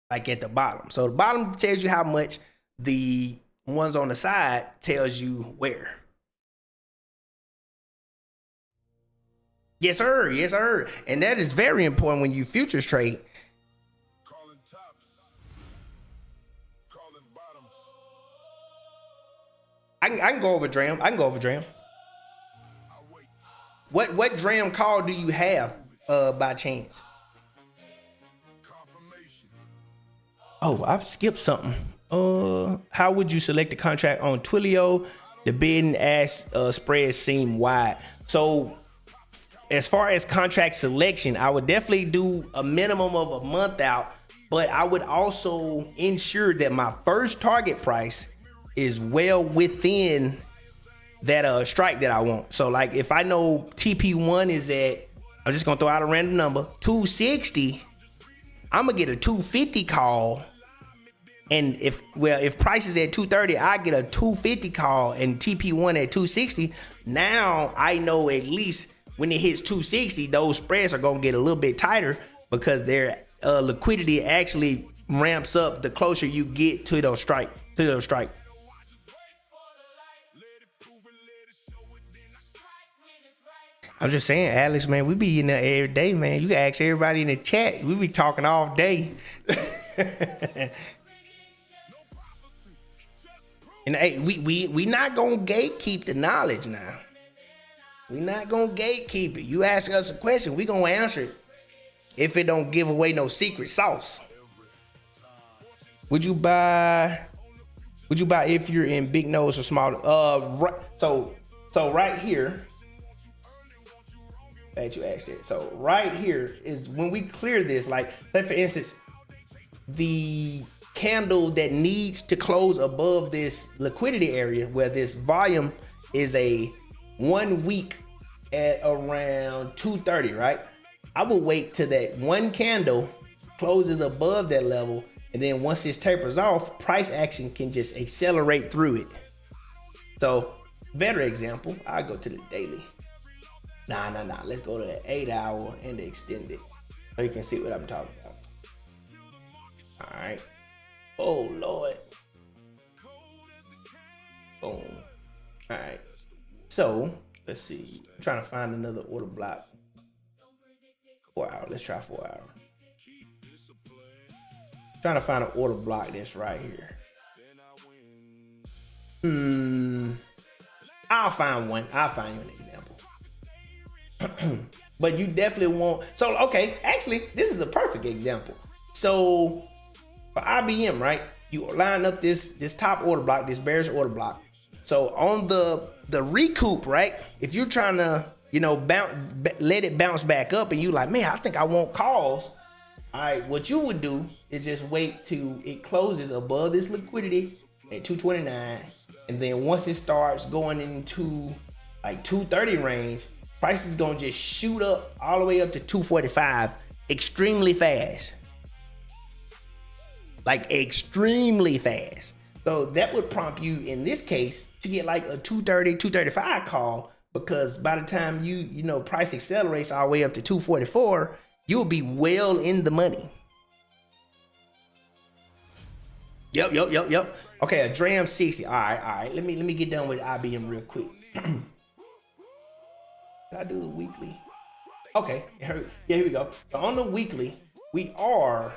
like at the bottom. So the bottom tells you how much, the ones on the side tells you where. Yes, sir. Yes, sir. And that is very important when you futures trade. Calling tops, calling bottoms. I can go over Dram. I can go over Dram. What Dram call do you have by chance? Oh, I've skipped something. How would you select the contract on Twilio? The bid and ask spreads seem wide. So as far as contract selection, I would definitely do a minimum of a month out, but I would also ensure that my first target price is well within that strike that I want. So like if I know TP1 is at, I'm just gonna throw out a random number, 260, I'm gonna get a 250 call. And if price is at 230, I get a 250 call and TP1 at 260. Now I know at least when it hits 260, those spreads are gonna get a little bit tighter because their liquidity actually ramps up the closer you get to those strike. I'm just saying, Alex, man, we be in there every day, man. You can ask everybody in the chat. We be talking all day. And hey, we not gonna gatekeep the knowledge now. We not gonna gatekeep it. You ask us a question, we gonna answer it. If it don't give away no secret sauce. Would you buy if you're in big nose or small? Right, so right here. That you asked it. So right here is when we clear this, like say for instance, the candle that needs to close above this liquidity area where this volume is a 1 week at around 230, right? I will wait till that one candle closes above that level, and then once this tapers off, price action can just accelerate through it. So better example, I go to the daily. Nah. Let's go to the 8 hour and the extended so you can see what I'm talking about. All right. Oh, Lord. Boom. All right. So let's see. I'm trying to find another order block. 4 hour. Let's try 4 hour. Trying to find an order block that's right here. I'll find one. I'll find you an example. But you definitely want, so okay, actually this is a perfect example. So for IBM, right, you line up this top order block, this bearish order block. So on the recoup, right, if you're trying to, you know, let it bounce back up and you like, man, I think I want calls. All right, what you would do is just wait till it closes above this liquidity at 229, and then once it starts going into like 230 range, price is gonna just shoot up all the way up to 245 extremely fast. Like extremely fast. So that would prompt you in this case to get like a 230, 235 call, because by the time you know price accelerates all the way up to 244, you'll be well in the money. Yep. Okay, a Dram 60. All right. Let me get done with IBM real quick. Did I do the weekly? Okay, here we go. So on the weekly, we are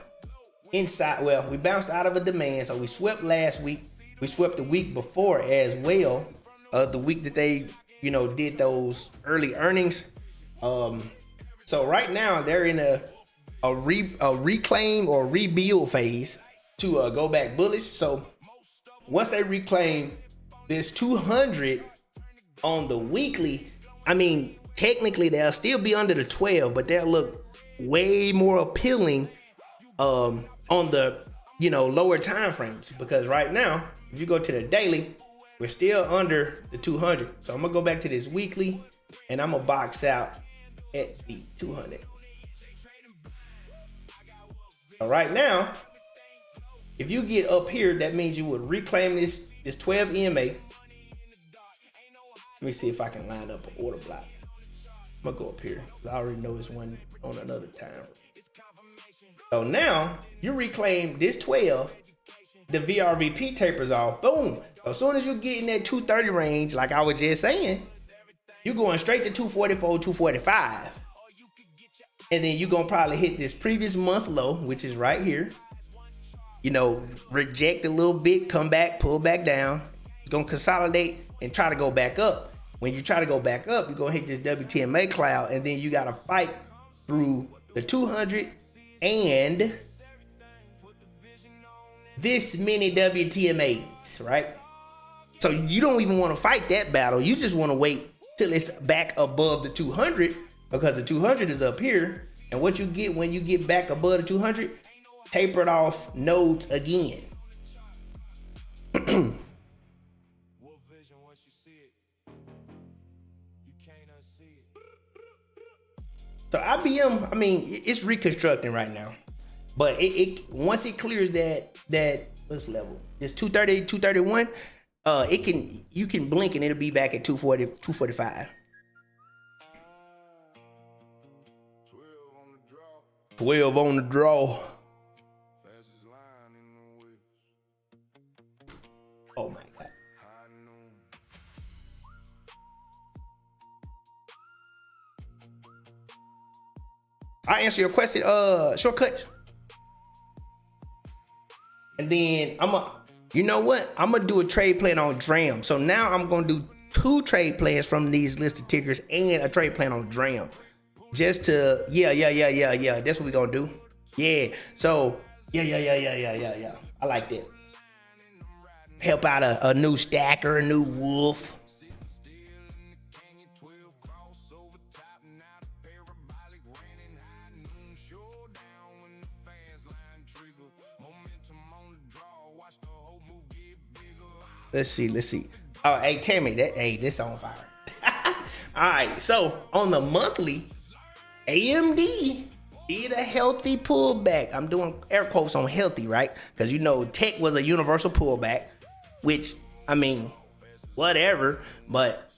inside. Well, we bounced out of a demand, so we swept last week. We swept the week before as well. The week that they, did those early earnings. So right now they're in a reclaim or rebuild phase to go back bullish. So once they reclaim this 200 on the weekly, I mean, technically they'll still be under the 12, but they'll look way more appealing on the lower time frames, because right now if you go to the daily, we're still under the 200. So I'm gonna go back to this weekly and I'm gonna box out at the 200. So right now, if you get up here, that means you would reclaim this 12 EMA. Let me see if I can line up an order block. I'm gonna go up here. I already know this one on another time. So now you reclaim this 12, the VRVP tapers off, boom. So as soon as you get in that 230 range, like I was just saying, you're going straight to 244, 245. And then you're gonna probably hit this previous month low, which is right here. Reject a little bit, come back, pull back down. It's gonna consolidate and try to go back up. When you try to go back up, you're gonna hit this WTMA cloud, and then you gotta fight through the 200 and this many WTMAs, right? So you don't even want to fight that battle. You just want to wait till it's back above the 200, because the 200 is up here. And what you get when you get back above the 200, tapered off nodes again. So IBM, I mean, it's reconstructing right now, but it once it clears that what's level? It's 230, 231. You can blink and it'll be back at 240, 245. 12 on the draw. Oh my God. I answer your question, shortcuts. And then I'm gonna do a trade plan on DRAM. So now I'm gonna do 2 trade plans from these listed tickers and a trade plan on DRAM. Just to, yeah. That's what we're gonna do. Yeah. So, yeah. I like that. Help out a new stacker, a new wolf. Let's see. Oh, hey, Tammy, this on fire. All right, so on the monthly, AMD did a healthy pullback. I'm doing air quotes on healthy, right? Because tech was a universal pullback, which, I mean, whatever. But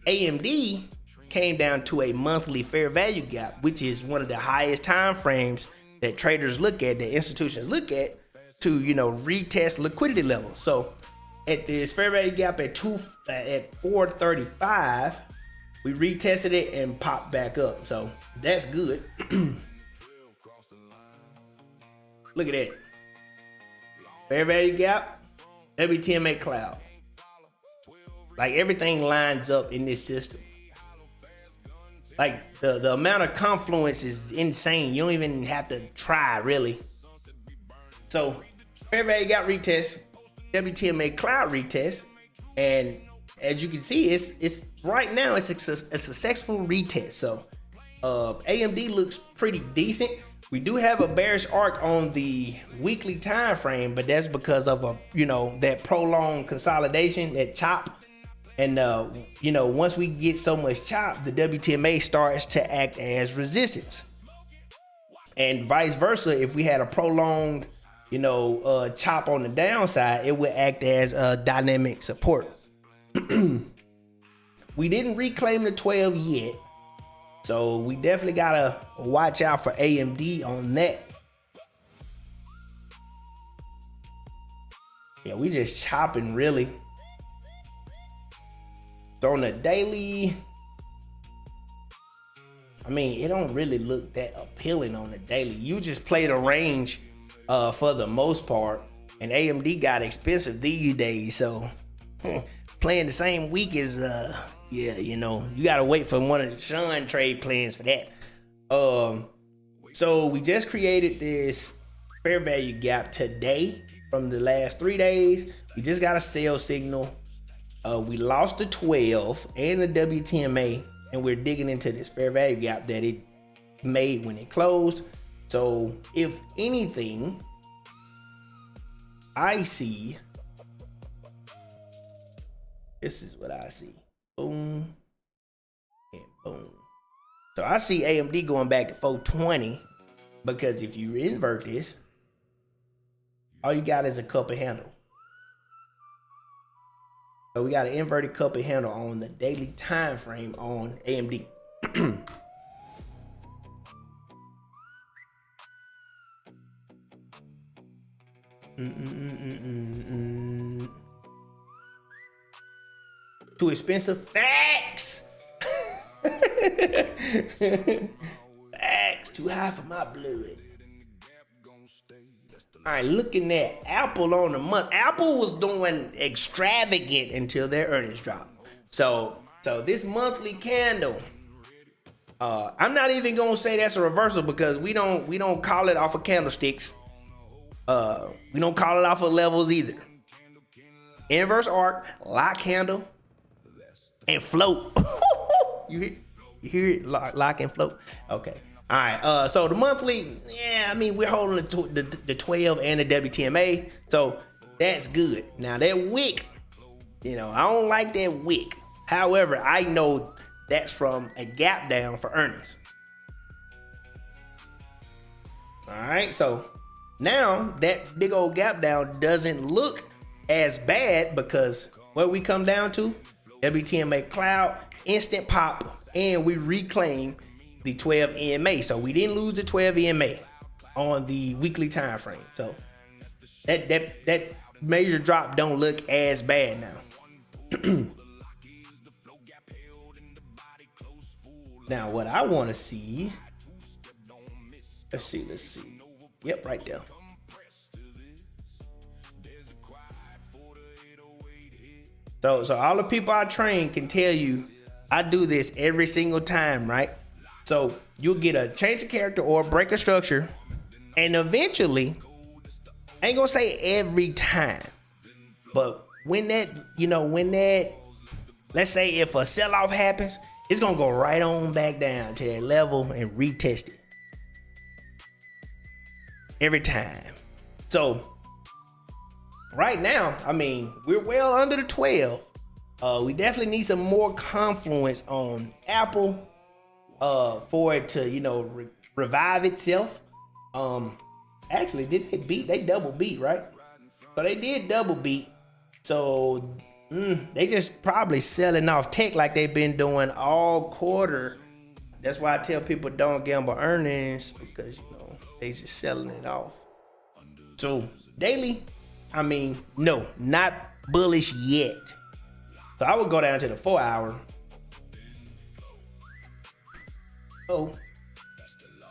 AMD came down to a monthly fair value gap, which is one of the highest time frames that traders look at, that institutions look at to, retest liquidity levels. So at this fair value gap at 435, we retested it and popped back up. So that's good. Look at that. Fair value gap, WTMA cloud. Like, everything lines up in this system. Like, the amount of confluence is insane. You don't even have to try, really. So fair value gap retest, WTMA cloud retest, and as you can see, it's right now it's a successful retest. So AMD looks pretty decent. We do have a bearish arc on the weekly time frame, but that's because of that prolonged consolidation, that chop. And once we get so much chop, the WTMA starts to act as resistance, and vice versa. If we had a prolonged chop on the downside, it would act as a dynamic support. We didn't reclaim the 12 yet, so we definitely gotta watch out for AMD on that. Yeah, we just chopping really. So on the daily, I mean, it don't really look that appealing on the daily. You just play the range for the most part. And AMD got expensive these days, so playing the same week is yeah, you know, you gotta wait for one of the Sean trade plans for that. So we just created this fair value gap today from the last 3 days. We just got a sell signal. We lost the 12 and the WTMA, and we're digging into this fair value gap that it made when it closed. So if anything, I see, this is what I see. Boom and boom. So I see AMD going back to 420, because if you invert this, all you got is a cup and handle. So we got an inverted cup and handle on the daily time frame on AMD. Too expensive? Facts. Facts. Too high for my blood. All right, looking at Apple on the month. Apple was doing extravagant until their earnings dropped. So this monthly candle, I'm not even gonna say that's a reversal, because we don't call it off of candlesticks. We don't call it off of levels either. Inverse arc, lock handle, and float. you hear it? Lock and float. Okay. All right. So the monthly, yeah, I mean, we're holding the 12 and the WTMA, so that's good. Now that wick, you know, I don't like that wick. However, I know that's from a gap down for earnings. All right. So now that big old gap down doesn't look as bad, because what we come down to, WTMA cloud, instant pop, and we reclaim the 12 EMA. So we didn't lose the 12 EMA on the weekly time frame. So that major drop don't look as bad now. Now what I want to see, let's see. Yep, right there. So all the people I train can tell you I do this every single time, right? So you'll get a change of character or break a structure, and eventually, I ain't gonna say every time, but when that, let's say if a sell-off happens, it's gonna go right on back down to that level and retest it. Every time. So right now, I mean, we're well under the 12. We definitely need some more confluence on Apple for it to, revive itself. Actually, did they beat? They double beat, right? So they did double beat. So they just probably selling off tech like they've been doing all quarter. That's why I tell people don't gamble earnings, because they just selling it off. So daily, I mean, no, not bullish yet. So I would go down to the 4 hour. Oh,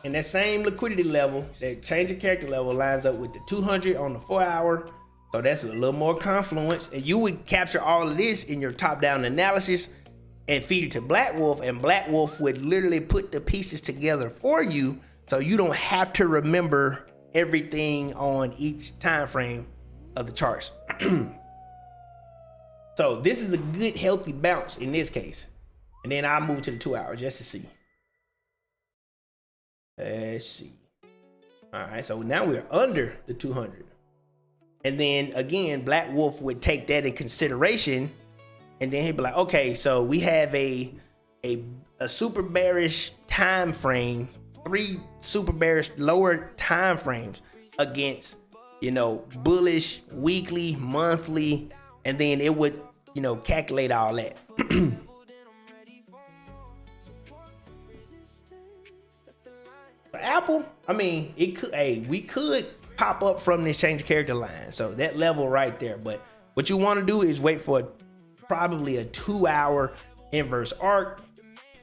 and that same liquidity level, that change of character level, lines up with the 200 on the 4 hour. So that's a little more confluence. And you would capture all of this in your top-down analysis and feed it to Black Wolf, and Black Wolf would literally put the pieces together for you, so you don't have to remember everything on each time frame of the charts. So this is a good healthy bounce in this case. And then I'll move to the 2 hours just to see. Let's see. All right, so now we're under the 200. And then again, Black Wolf would take that in consideration, and then he'd be like, okay, so we have a super bearish time frame, 3 super bearish lower time frames against, bullish weekly, monthly, and then it would, calculate all that. For Apple, I mean, we could pop up from this change character line. So that level right there. But what you want to do is wait for probably a 2-hour inverse arc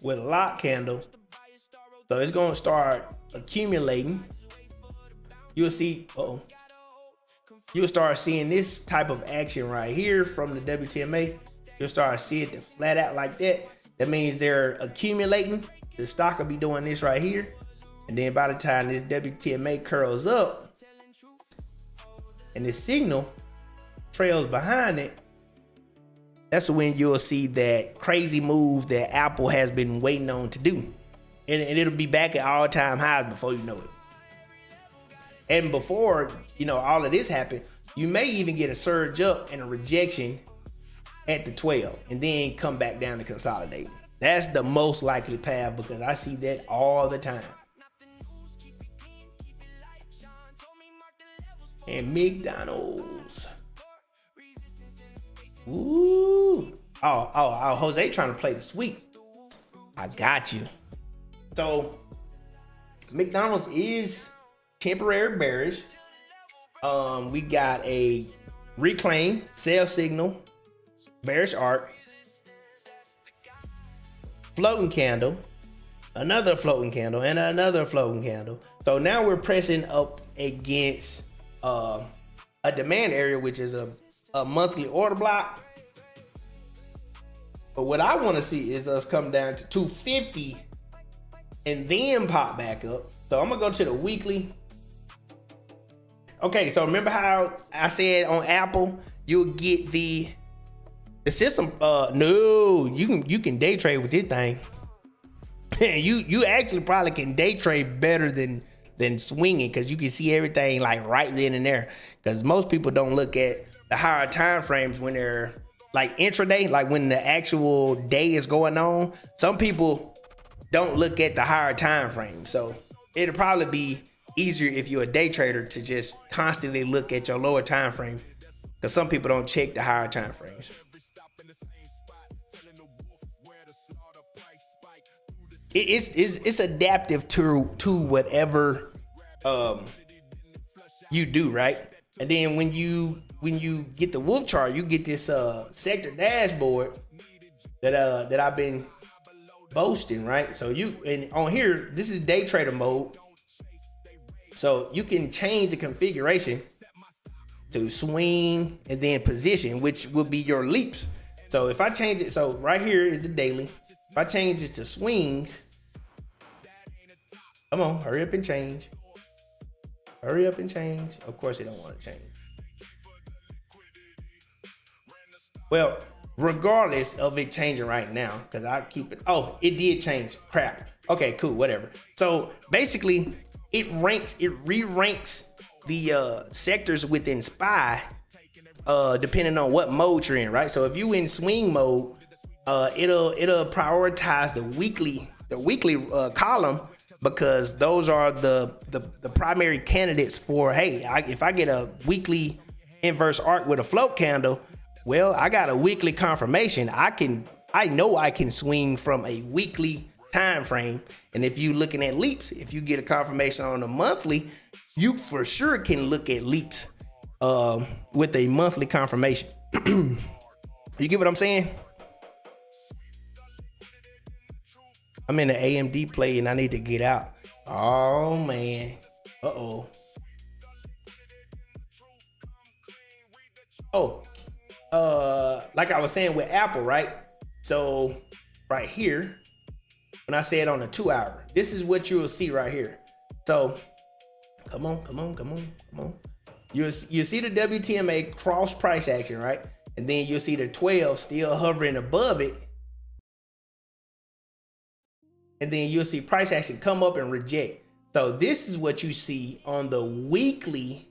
with a lock candle. So it's going to start accumulating. You'll see, you'll start seeing this type of action right here from the WTMA. You'll start seeing it flat out like that. That means they're accumulating. The stock will be doing this right here. And then by the time this WTMA curls up and this signal trails behind it, that's when you'll see that crazy move that Apple has been waiting on to do. And it'll be back at all-time highs before you know it. And before, all of this happened, you may even get a surge up and a rejection at the 12 and then come back down to consolidate. That's the most likely path because I see that all the time. And McDonald's. Ooh. Oh, Jose trying to play the sweep. I got you. So McDonald's is temporary bearish. We got a reclaim, sell signal, bearish arc, floating candle, another floating candle, and another floating candle. So now we're pressing up against a demand area, which is a monthly order block. But what I want to see is us come down to 250 and then pop back up. So I'm gonna go to the weekly. Okay, so remember how I said on Apple you'll get the system? No, you can day trade with this thing. you actually probably can day trade better than swinging because you can see everything like right then and there. Because most people don't look at the higher time frames when they're like intraday, like when the actual day is going on. Some people don't look at the higher time frame, so it'll probably be easier if you're a day trader to just constantly look at your lower time frame, because some people don't check the higher time frames. It's adaptive to whatever you do, right? And then when you get the wolf chart, you get this sector dashboard that I've been boasting, right? So and on here, this is day trader mode. So you can change the configuration to swing and then position, which will be your leaps. So if I change it, so right here is the daily. If I change it to swings, come on, hurry up and change. Hurry up and change. Of course, they don't want to change. Well, regardless of it changing right now, because I keep it. Oh, it did change. Crap. Okay, cool, whatever. So basically, it re-ranks the sectors within SPY depending on what mode you're in, right? So if you in swing mode, it'll prioritize the weekly column, because those are the primary candidates for, hey, if I get a weekly inverse arc with a float candle, well, I got a weekly confirmation. I know I can swing from a weekly time frame. And if you looking at leaps, if you get a confirmation on a monthly, you for sure can look at leaps with a monthly confirmation. You get what I'm saying? I'm in the AMD play and I need to get out. Oh man. Uh-oh. Like I was saying with Apple, right? So right here, when I say it on a 2 hour, this is what you will see right here. So come on. You see the WTMA cross price action, right? And then you'll see the 12 still hovering above it. And then you'll see price action come up and reject. So this is what you see on the weekly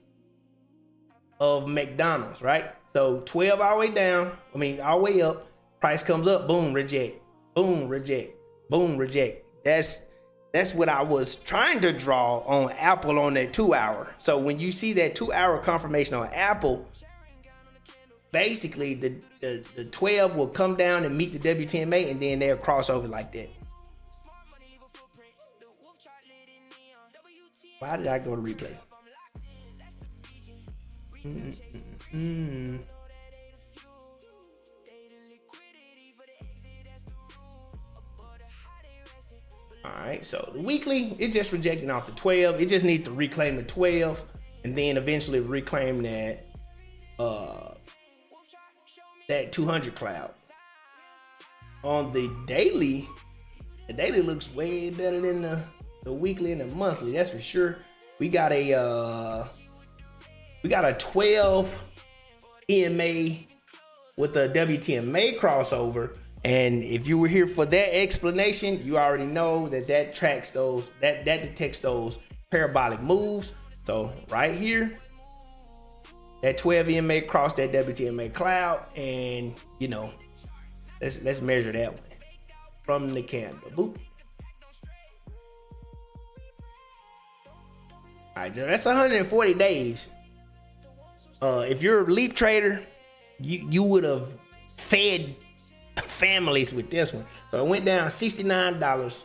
of McDonald's, right? So 12 all the way down, all the way up, price comes up, boom, reject, boom, reject, boom, reject. That's what I was trying to draw on Apple on that 2 hour. So when you see that 2 hour confirmation on Apple, basically the 12 will come down and meet the WTMA, and then they'll cross over like that. Why did I go to replay? All right, so the weekly, it's just rejecting off the 12. It just needs to reclaim the 12 and then eventually reclaim that 200 cloud. On the daily looks way better than the weekly and the monthly, that's for sure. We got a 12 EMA with a WTMA crossover. And if you were here for that explanation, you already know that detects those parabolic moves. So right here, that 12 EMA crossed that WTMA cloud, and you know, let's measure that one from the camera. Boop. All right, so that's 140 days. If you're a leap trader, you would have fed families with this one. So it went down $69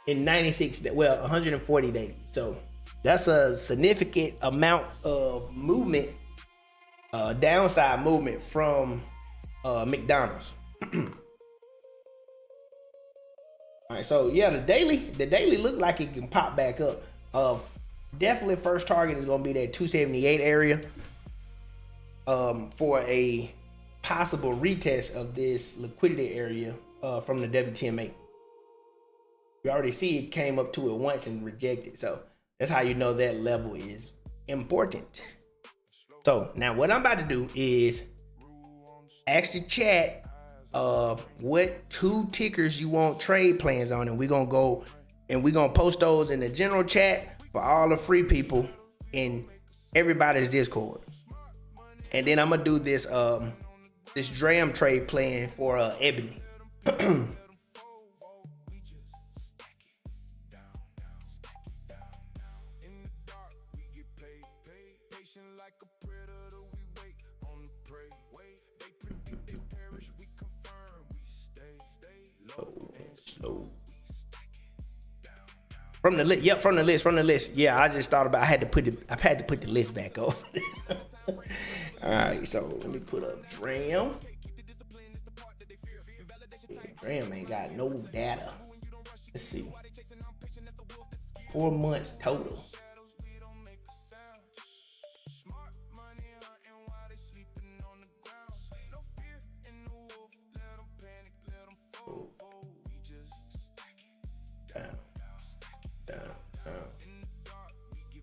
in 140 days. So that's a significant amount of movement, downside movement from McDonald's. All right, so yeah, the daily look like it can pop back up. Definitely first target is gonna be that 278 area for a possible retest of this liquidity area from the WTMA. You already see it came up to it once and rejected, so that's how you know that level is important. So now what I'm about to do is ask the chat what 2 tickers you want trade plans on, and we're gonna go and we're gonna post those in the general chat for all the free people in everybody's Discord. And then I'm gonna do this this DRAM trade plan for Ebony. Slow. From the list, yep, from the list. Yeah, I just thought about I had to put the list back up. All right, so let me put up DRAM. Yeah, DRAM ain't got no data. Let's see. 4 months total.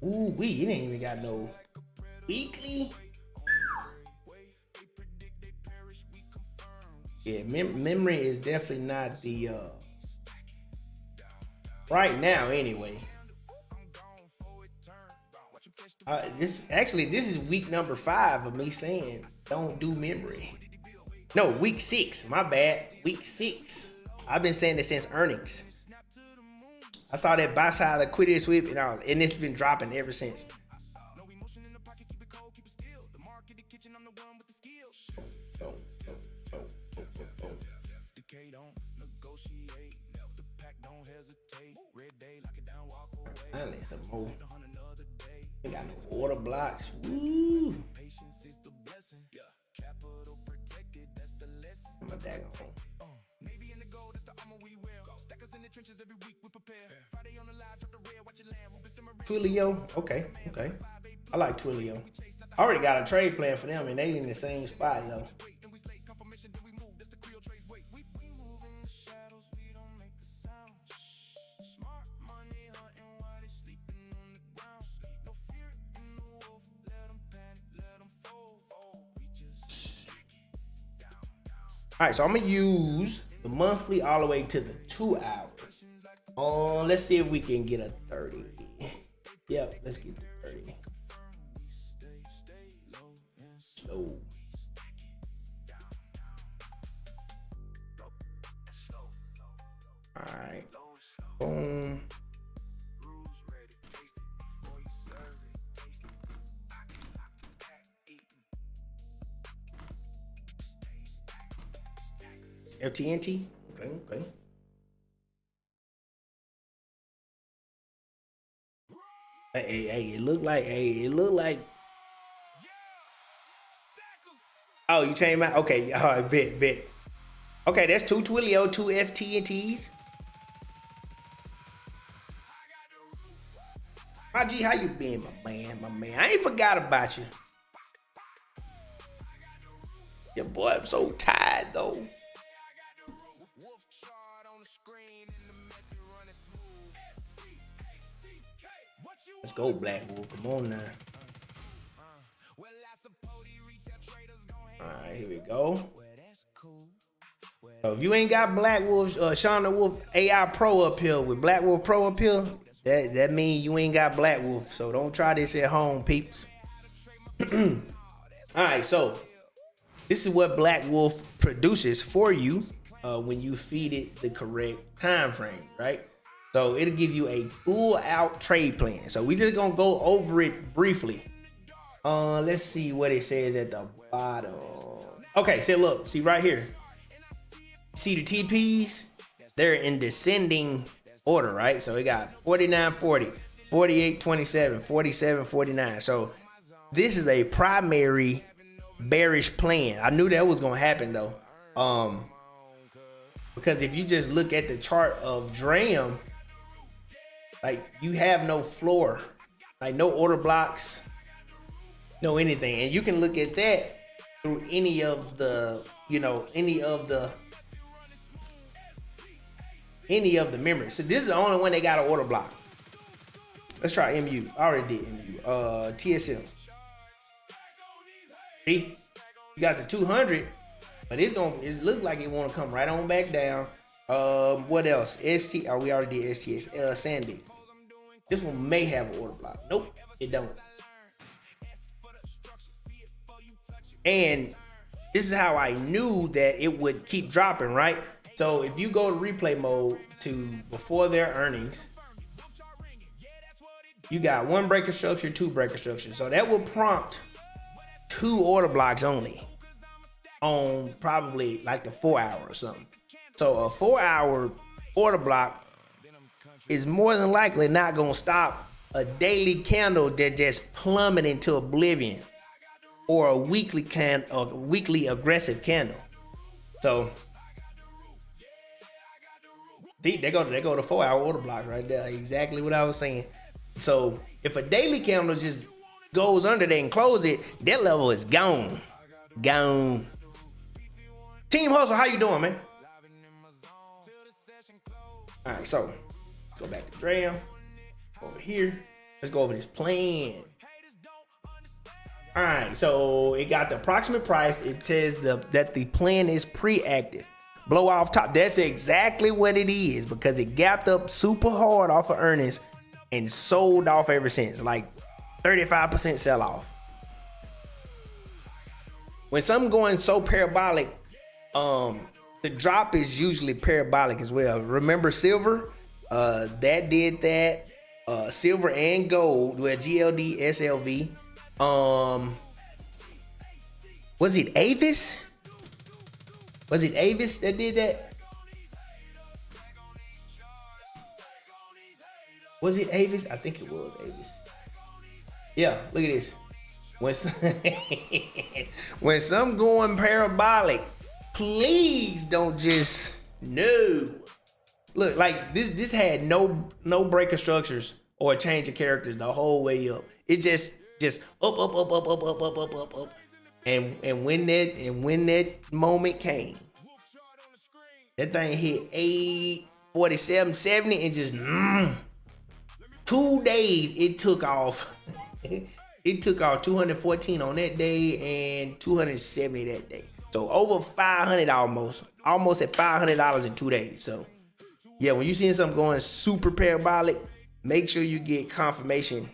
Ooh, it ain't even got no weekly. Yeah, memory is definitely not the right now anyway. This is week number 5 of me saying don't do memory. No, week 6, my bad. Week 6. I've been saying this since earnings. I saw that buy side liquidity sweep and it's been dropping ever since. Finally, some more. We got no order blocks. Woo! I'm a daggone. Twilio, okay. I like Twilio. I already got a trade plan for them, and they in the same spot though. All right, so I'm gonna use the monthly all the way to the 2 hours. Let's see if we can get a 30. Yep, let's get the 30. Slow. All right. Boom. FTNT. Okay. Hey, it looked like. Oh, you changed my. Okay, all right, bet. Okay, that's two Twilio, two FT&Ts. My G, how you been, my man? I ain't forgot about you. Yeah, boy, I'm so tired though. Let's go, Black Wolf. Come on now. All right, here we go. So if you ain't got Black Wolf, Shauna Wolf AI Pro up here with Black Wolf Pro up here, that means you ain't got Black Wolf. So don't try this at home, peeps. All right, so this is what Black Wolf produces for you when you feed it the correct time frame, right? So it'll give you a full out trade plan. So we just gonna go over it briefly. Let's see what it says at the bottom. Okay, so look, see right here. See the TPs? They're in descending order, right? So we got 49.40, 48.27, 47.49. So this is a primary bearish plan. I knew that was gonna happen though. Because if you just look at the chart of DRAM, like you have no floor, like no order blocks, no anything. And you can look at that through any of the, any of the memories. So this is the only one they got an order block. Let's try MU. I already did MU. TSM. See? You got the 200, but it looks like it want to come right on back down. What else? ST. Oh, we already did STS. SanDisk. This one may have an order block. Nope, it don't. And this is how I knew that it would keep dropping, right? So if you go to replay mode to before their earnings, you got one breaker structure, two breaker structure. So that will prompt 2 order blocks only on probably like the 4 hour or something. So a 4 hour order block is more than likely not gonna stop a daily candle that just plummet into oblivion, or a weekly aggressive candle. So see, they go to 4 hour order block right there. Exactly what I was saying. So if a daily candle just goes under there and close it, that level is gone. Team Hustle, how you doing, man? All right, so go back to DRAM. Over here, let's go over this plan. All right, so it got the approximate price. It says that the plan is pre-active. Blow off top. That's exactly what it is, because it gapped up super hard off of earnings and sold off ever since. Like 35% sell off. When something going so parabolic, the drop is usually parabolic as well. Remember silver? That did that. Silver and gold, well, GLD, SLV. Was it Avis? Was it Avis that did that? Was it Avis? I think it was Avis. Yeah, look at this. When some going parabolic, please don't just no. Look, like this had no breaker structures or change of characters the whole way up. It just up. And when that moment came, that thing hit 847, 70 and just 2 days it took off. It took off 214 on that day and 270 that day. So over 500 almost at $500 in 2 days. So yeah, when you seeing something going super parabolic, make sure you get confirmation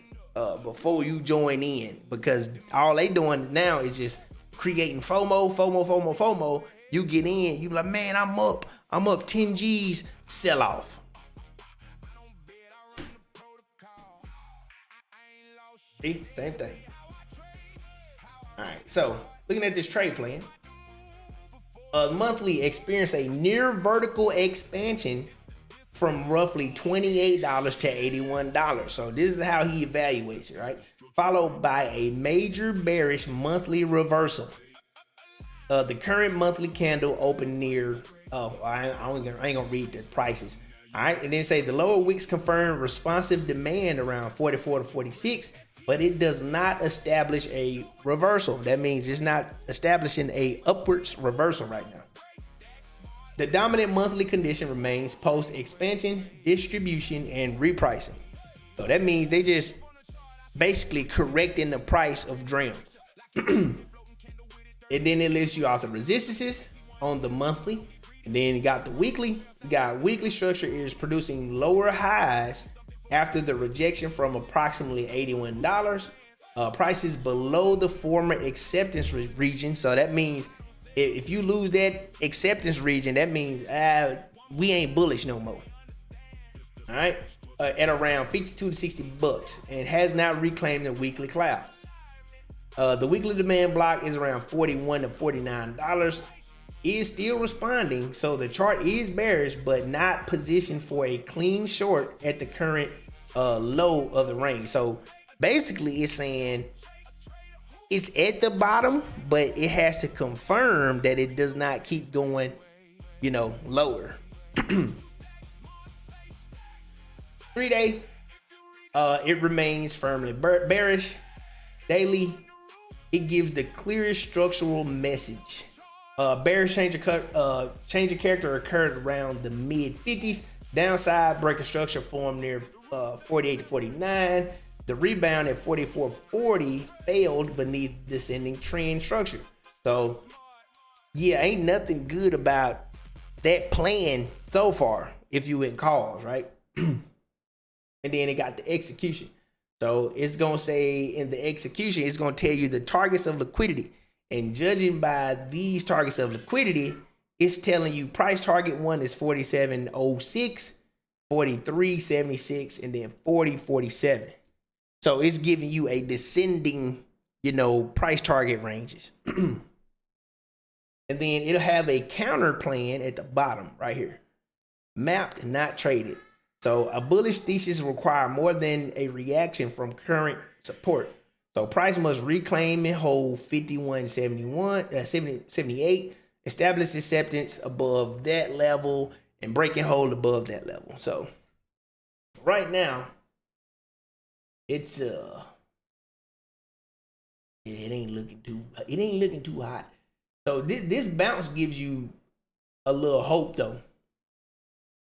before you join in, because all they doing now is just creating FOMO. You get in, you be like, man, I'm up 10 G's, sell off. See, same thing. All right, so looking at this trade plan, monthly experience a near vertical expansion from roughly $28 to $81. So this is how he evaluates it, right? Followed by a major bearish monthly reversal. The current monthly candle opened near, I ain't gonna read the prices. All right, and then say the lower wicks confirm responsive demand around 44 to 46, but it does not establish a reversal. That means it's not establishing a upwards reversal right now. The dominant monthly condition remains post expansion, distribution, and repricing. So that means they just basically correcting the price of DRAM. And then it lists you off the resistances on the monthly. And then you got the weekly. You got weekly structure is producing lower highs after the rejection from approximately $81. Prices below the former acceptance region. So that means if you lose that acceptance region, that means we ain't bullish no more. All right, at around 52 to 60 bucks, and has not reclaimed the weekly cloud. The weekly demand block is around $41 to $49. Is still responding, so the chart is bearish, but not positioned for a clean short at the current low of the range. So basically, it's saying it's at the bottom, but it has to confirm that it does not keep going, lower. 3-day, it remains firmly bearish. Daily, it gives the clearest structural message. Bearish change of character occurred around the mid 50s. Downside breaker structure formed near 48 to 49. The rebound at 44.40 failed beneath descending trend structure. So yeah, ain't nothing good about that plan so far if you in calls, right? And then it got the execution. So it's gonna say in the execution, it's gonna tell you the targets of liquidity. And judging by these targets of liquidity, it's telling you price target one is 47.06, 43.76, and then 40.47. So it's giving you a descending, price target ranges. And then it'll have a counter plan at the bottom right here. Mapped, not traded. So a bullish thesis require more than a reaction from current support. So price must reclaim and hold 78, establish acceptance above that level, and break and hold above that level. So right now, it's it ain't looking too hot. So this bounce gives you a little hope though.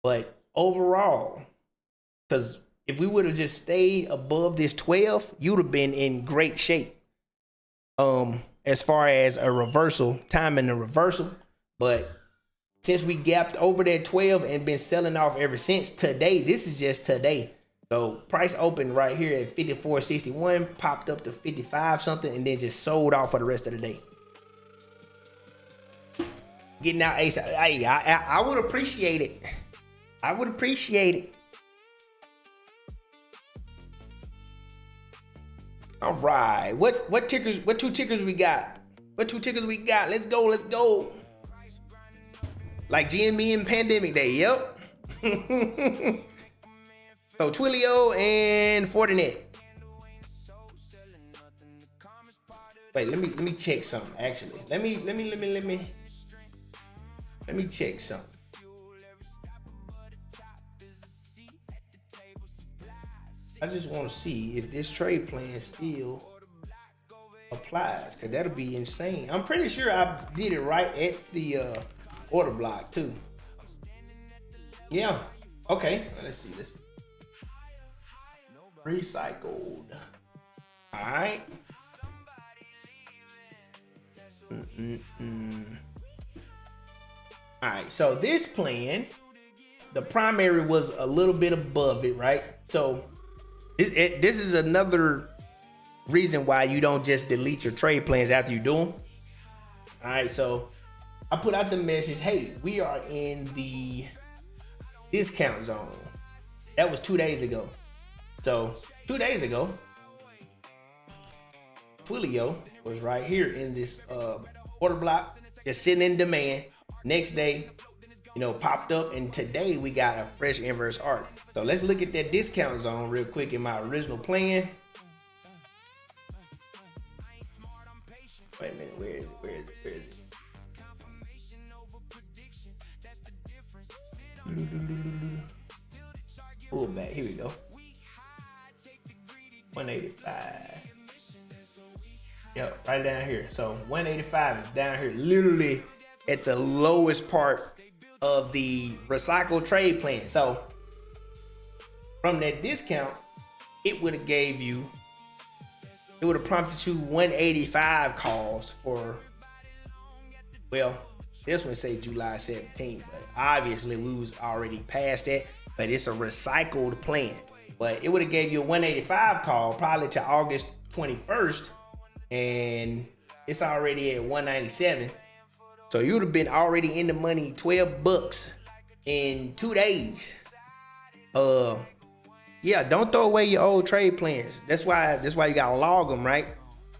But overall, because if we would have just stayed above this 12, you'd have been in great shape. As far as a reversal, timing the reversal. But since we gapped over that 12 and been selling off ever since today, this is just today. So price opened right here at 54.61, popped up to 55 something, and then just sold off for the rest of the day. Getting out ASAP. Hey, I would appreciate it. I would appreciate it. All right. What tickers? What two tickers we got? Let's go. Like GME and Pandemic Day. Yep. So Twilio and Fortinet. Wait, let me check something. Actually, let me check something. I just want to see if this trade plan still applies, because that'll be insane. I'm pretty sure I did it right at the order block too. Yeah. Okay. Let's see. Recycled. All right. All right. So this plan, the primary was a little bit above it, right? So this is another reason why you don't just delete your trade plans after you do them. All right, so I put out the message, hey, we are in the discount zone. That was 2 days ago. So 2 days ago, Twilio was right here in this order block, just sitting in demand. Next day, popped up, and today we got a fresh inverse arc. So let's look at that discount zone real quick in my original plan. Wait a minute, where is it? Pull back, here we go. 185. Yep, right down here. So 185 is down here, literally at the lowest part of the recycled trade plan. So from that discount, it would have prompted you 185 calls for, well, this one say July 17th, but obviously we was already past that, but it's a recycled plan. But it would have gave you a 185 call probably to August 21st, and it's already at 197. So you would have been already in the money $12 in 2 days. Yeah, don't throw away your old trade plans. That's why you gotta log them, right?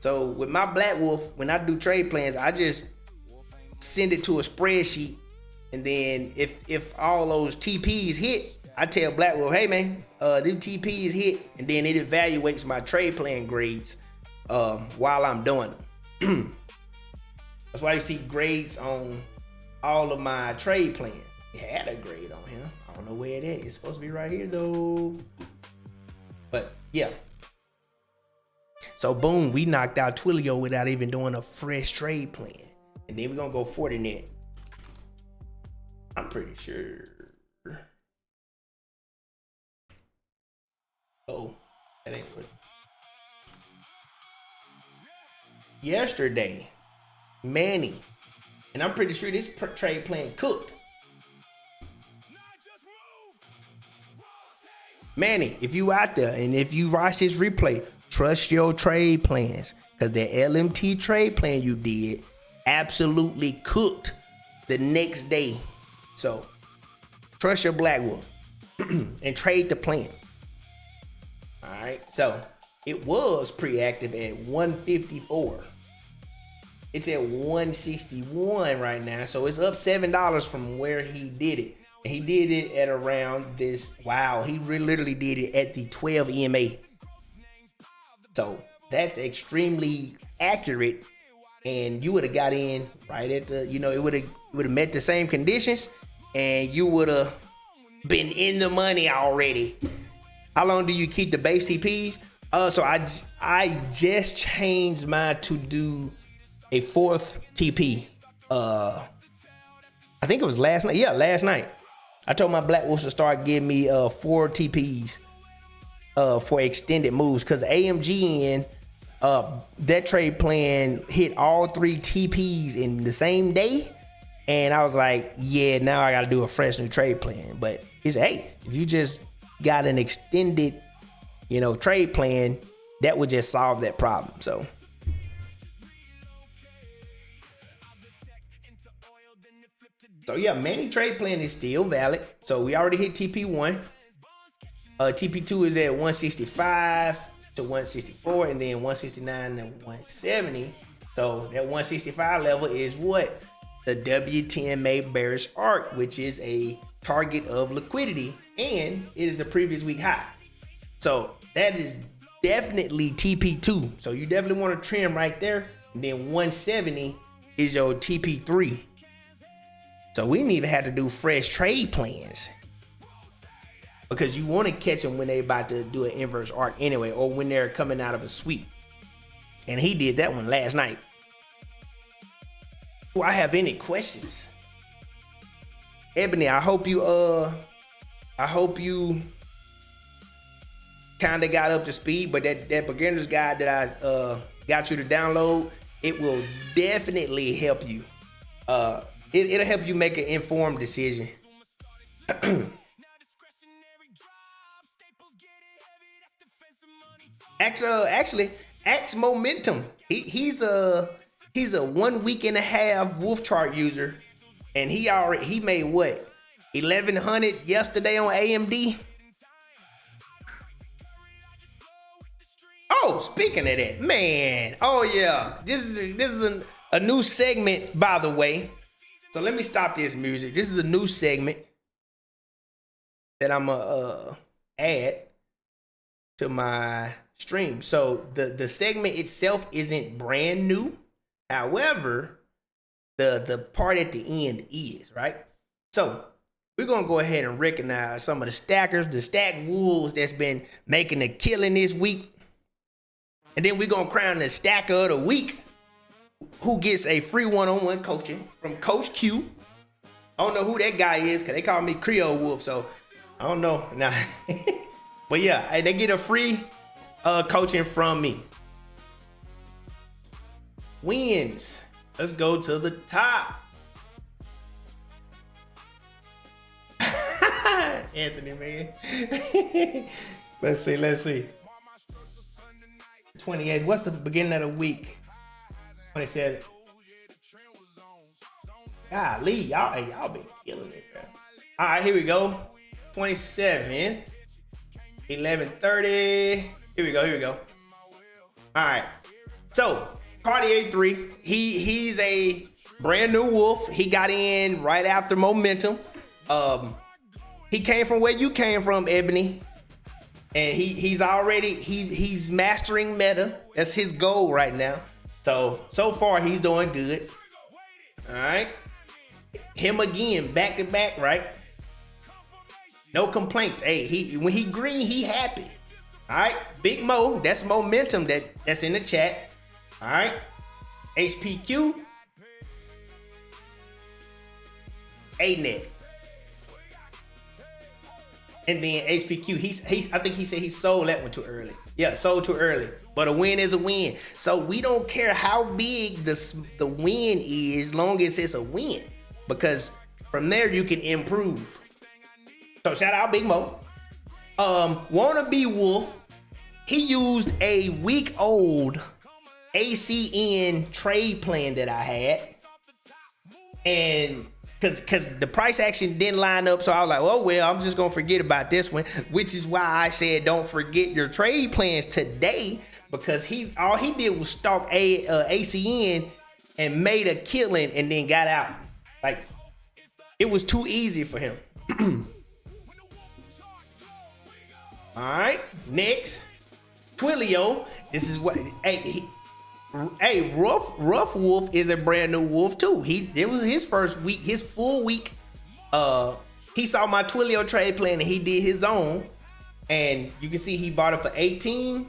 So with my Black Wolf, when I do trade plans, I just send it to a spreadsheet, and then if all those TPs hit, I tell Black Wolf, hey man, them TPs hit, and then it evaluates my trade plan grades while I'm doing them. That's why you see grades on all of my trade plans. It had a grade on here. I don't know where it is. It's supposed to be right here though. But yeah. So boom, we knocked out Twilio without even doing a fresh trade plan. And then we're gonna go Fortinet. I'm pretty sure. Oh, that ain't what. Yesterday, Manny, and I'm pretty sure this trade plan cooked. Manny, if you out there and if you watch this replay, trust your trade plans, because the LMT trade plan you did absolutely cooked the next day. So trust your Black Wolf and trade the plan. All right, so it was pre-active at 154. It's at 161 right now, so it's up $7 from where he did it. And he did it at around this, wow, he literally did it at the 12 EMA. So that's extremely accurate, and you would have got in right at the, it would have met the same conditions, and you would have been in the money already. How long do you keep the base TPs? So I just changed mine to do a 4th TP. I think it was last night. Yeah, last night. I told my Black Wolves to start giving me 4 TPs for extended moves, because AMGN, that trade plan hit all 3 TPs in the same day. And I was like, yeah, now I got to do a fresh new trade plan. But he said, hey, if you just got an extended, trade plan, that would just solve that problem. So yeah, Manny trade plan is still valid. So we already hit TP1. TP2 is at 165 to 164, and then 169 to 170. So that 165 level is what? The W10MA bearish arc, which is a target of liquidity, and it is the previous week high. So that is definitely TP2. So you definitely want to trim right there. And then 170 is your TP3. So we didn't even have to do fresh trade plans, because you want to catch them when they're about to do an inverse arc anyway, or when they're coming out of a sweep. And he did that one last night. Do I have any questions? Ebony, I hope you kind of got up to speed, but that beginner's guide that I got you to download, it will definitely help you. It'll help you make an informed decision. Ask Momentum. He's a 1 week and a half wolf chart user, and he made what, 1,100 yesterday on AMD. Oh, speaking of that, man. Oh yeah, this is a new segment, by the way. So let me stop this music. This is a new segment that I'm gonna add to my stream. So the segment itself isn't brand new. However, the part at the end is, right? So we're gonna go ahead and recognize some of the stackers, the stack wolves that's been making a killing this week. And then we're gonna crown the stacker of the week, who gets a free one-on-one coaching from Coach Q. I don't know who that guy is, because they call me Creole Wolf, so I don't know. Nah. But yeah, they get a free coaching from me. Wins. Let's go to the top. Anthony, man. Let's see. 28. What's the beginning of the week? 27. Golly, y'all been killing it, bro. All right, here we go. 27. 11:30. Here we go. All right. So Cartier 3. He's a brand new wolf. He got in right after Momentum. He came from where you came from, Ebony. And he's mastering meta. That's his goal right now. So far he's doing good. All right. Him again, back to back, right? No complaints. Hey, when he green, he happy. All right. Big Mo, that's Momentum that's in the chat. All right. HPQ. A-Net. And then HPQ, I think he said he sold that one too early. Yeah, sold too early. But a win is a win. So we don't care how big the win is, long as it's a win. Because from there you can improve. So shout out Big Mo. Wannabe Wolf, he used a week-old ACN trade plan that I had. And because the price action didn't line up, so I was like, oh well, I'm just gonna forget about this one, which is why I said don't forget your trade plans today, because all he did was stalk ACN and made a killing and then got out. Like, it was too easy for him. All right, next, Twilio. This is what Rough Wolf is a brand new wolf too. It was his first week, his full week. He saw my Twilio trade plan and he did his own. And you can see he bought it for 18,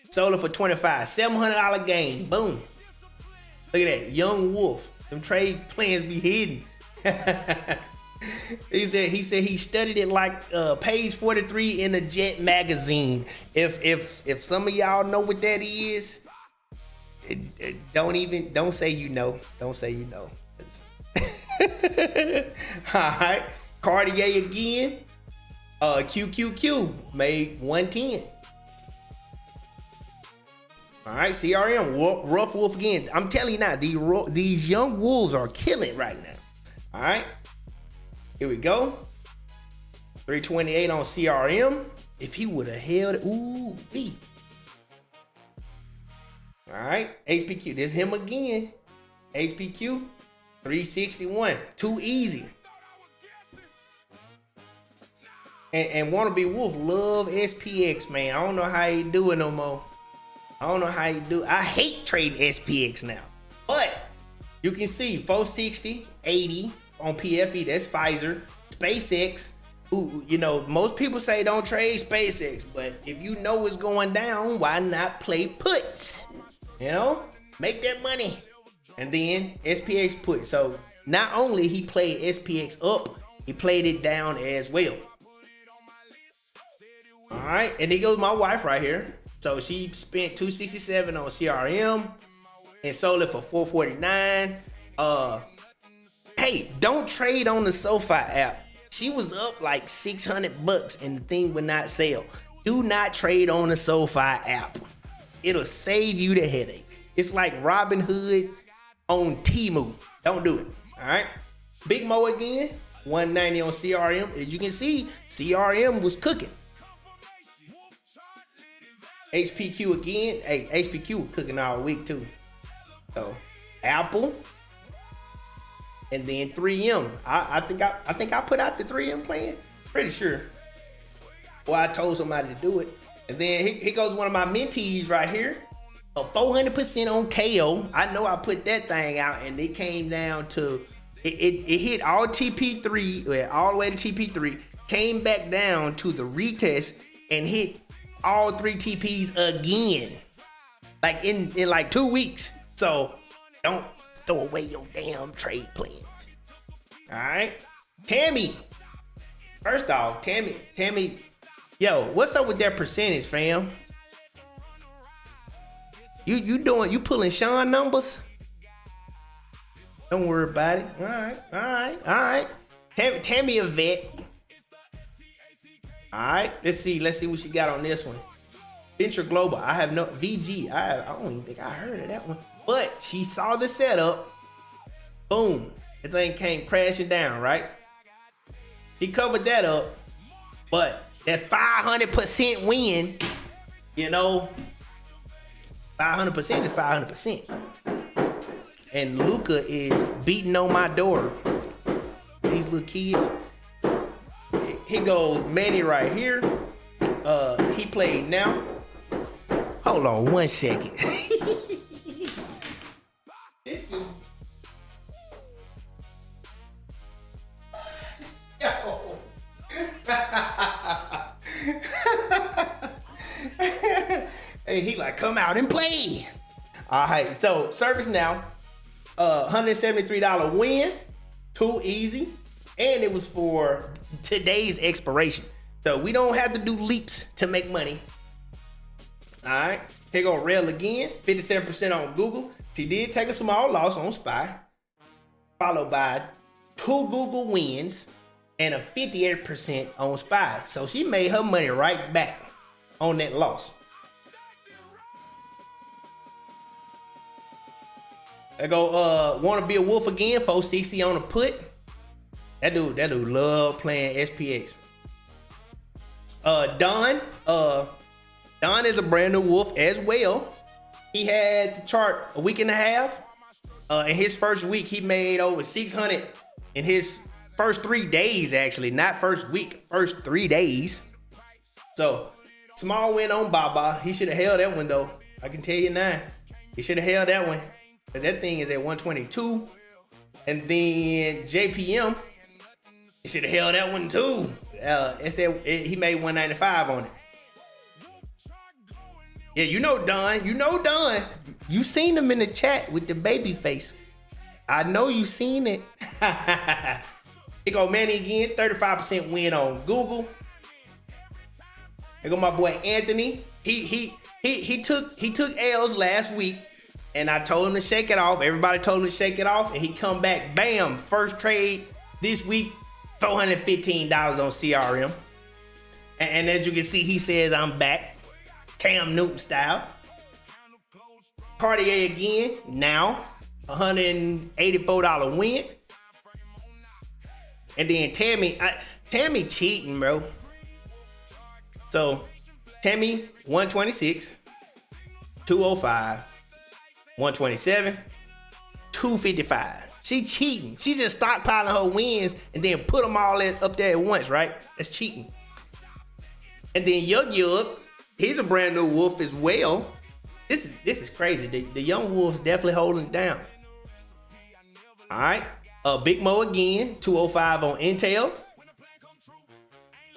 sold it for 25, $700 gain. Boom. Look at that, young wolf. Them trade plans be hidden. He said he studied it like page 43 in the Jet magazine. If some of y'all know what that is, don't say you know. Don't say you know. All right, Cartier again. QQQ made 110. All right, CRM Rough Wolf again. I'm telling you now, these young wolves are killing right now. All right, here we go. 328 on CRM. If he would have held it, ooh wee. All right, HPQ, this is him again. HPQ, 361, too easy. And Wannabe Wolf love SPX, man. I don't know how he do it no more. I don't know how he do. I hate trading SPX now. But you can see 460, 80 on PFE, that's Pfizer. SpaceX, who, you know, most people say don't trade SpaceX, but if you know it's going down, why not play puts? You know, make that money. And then SPX put. So not only he played SPX up, he played it down as well. All right, and there goes my wife right here. So she spent $267 on CRM and sold it for $449. Hey, don't trade on the SoFi app. She was up like $600 and the thing would not sell. Do not trade on the SoFi app. It'll save you the headache. It's like Robinhood on Temu. Don't do it. All right. Big Mo again, 190 on CRM. As you can see, CRM was cooking. HPQ again. Hey, HPQ was cooking all week too. So Apple. And then 3M. I think I put out the 3M plan. Pretty sure. Well, I told somebody to do it. And then here goes one of my mentees right here. A 400% on KO. I know I put that thing out, and it came down to it hit all TP3, all the way to TP3, came back down to the retest and hit all 3 TPs again. Like in like 2 weeks. So don't throw away your damn trade plans. All right. Tammy. First off, Tammy, yo, what's up with that percentage, fam? You pulling Sean numbers? Don't worry about it. All right. Tammy a vet. All right, let's see what she got on this one. Venture Global. I have no VG. I don't even think I heard of that one. But she saw the setup. Boom. The thing came crashing down, right? He covered that up. But that 500% win, you know, 500% is 500%. And Luca is beating on my door. These little kids. Here goes Manny right here. He played now. Hold on 1 second. This dude. Yo. Hey, he like, come out and play. All right, so service now. $173 win. Too easy. And it was for today's expiration. So we don't have to do leaps to make money. All right. Here go Rail again. 57% on Google. She did take a small loss on SPY. Followed by 2 Google wins and a 58% on SPY. So she made her money right back on that loss. I go, want to be a wolf again, 460 on a put. That dude love playing SPX. Don is a brand new wolf as well. He had the chart a week and a half. In his first week, he made over 600 in his first 3 days, actually, not first week, first 3 days. So small win on Baba. He should have held that one though. I can tell you now, he should have held that one. Cause that thing is at 122. And then JPM, he should have held that one too. It said he made 195 on it. Yeah, you know Don. You seen him in the chat with the baby face. I know you seen it. Here go Manny again, 35% win on Google. Here go my boy Anthony. He took L's last week. And I told him to shake it off. Everybody told him to shake it off. And he come back, bam, first trade this week, $415 on CRM. And as you can see, he says I'm back. Cam Newton style. Cartier again, now, $184 win. And then Tammy cheating, bro. So, Tammy, 126, 205. 127, 255. She cheating. She just stockpiling her wins and then put them all up there at once, right? That's cheating. And then Yug, he's a brand new wolf as well. This is crazy. The young wolf's definitely holding it down. All right. Big Mo again, 205 on Intel.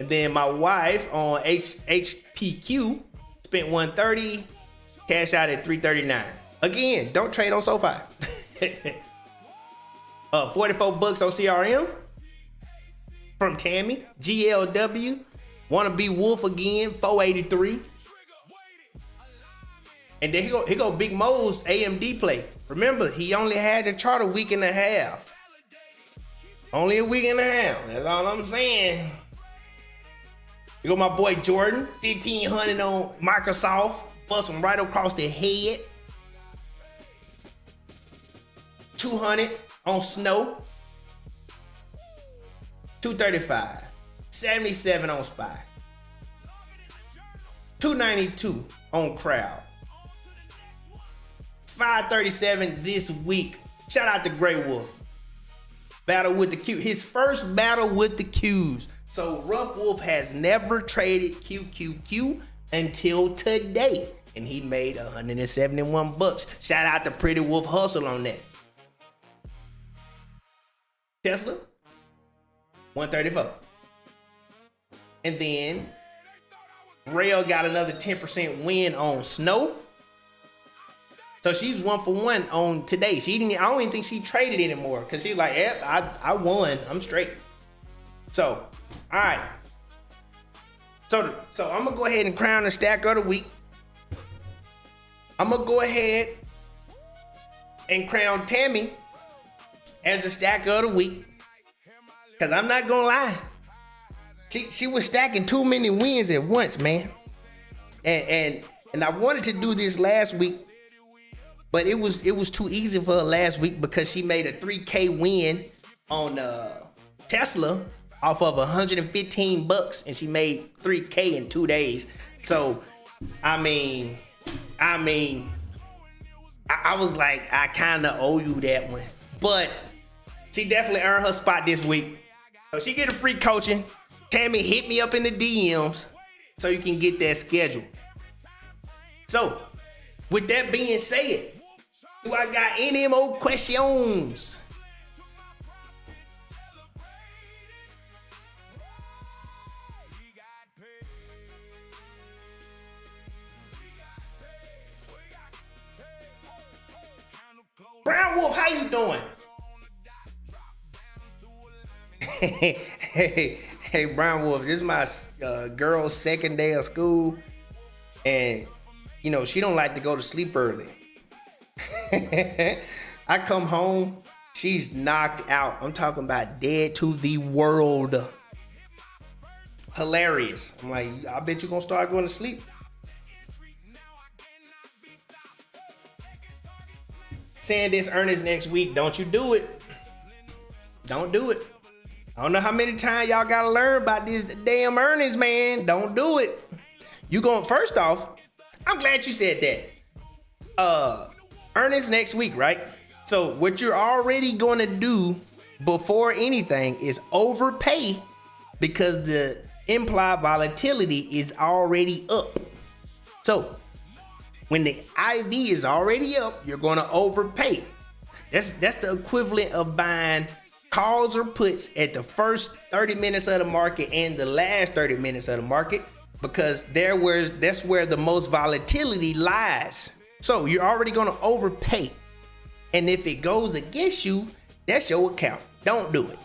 And then my wife on HPQ spent 130, cashed out at 339. Again, don't trade on SoFi. 44 bucks on CRM from Tammy. GLW, wanna be wolf again, 483. And then here go Big Mo's AMD play. Remember, he only had the chart a week and a half. Only a week and a half. That's all I'm saying. Here go my boy Jordan, 1500 on Microsoft. Bust him right across the head. 200 on Snow. 235. 77 on SPY. 292 on Crowd. 537 this week. Shout out to Grey Wolf. battle with the Q. His first battle with the Qs. So Rough Wolf has never traded QQQ until today. And he made $171. Shout out to Pretty Wolf Hustle on that. Tesla, 134. And then Rail got another 10% win on Snow. So she's 1 for 1 on today. I don't even think she traded anymore because she's like, yep, I won. I'm straight. So, all right. So I'm gonna go ahead and crown the stack of the week. I'm gonna go ahead and crown Tammy as a stacker of the week. Cause I'm not gonna lie. She was stacking too many wins at once, man. And I wanted to do this last week, but it was too easy for her last week because she made a 3K win on Tesla off of $115 and she made 3K in 2 days. So I was like, I kinda owe you that one. But she definitely earned her spot this week. So she get a free coaching. Tammy, hit me up in the DMs so you can get that schedule. So, with that being said, do I got any more questions? Brown Wolf, how you doing? Hey, Brown Wolf, this is my girl's second day of school, and you know she don't like to go to sleep early. I come home, she's knocked out. I'm talking about dead to the world. Hilarious. I'm like, I bet you're gonna start going to sleep. Saying this earnings next week, don't you do it. Don't do it. I don't know how many times y'all gotta learn about this damn earnings, man. Don't do it. You going, first off, I'm glad you said that. Earnings next week, right? So what you're already gonna do before anything is overpay because the implied volatility is already up. So when the IV is already up, you're gonna overpay. That's the equivalent of buying calls or puts at the first 30 minutes of the market and the last 30 minutes of the market because that's where the most volatility lies. So you're already gonna overpay. And if it goes against you, that's your account. Don't do it.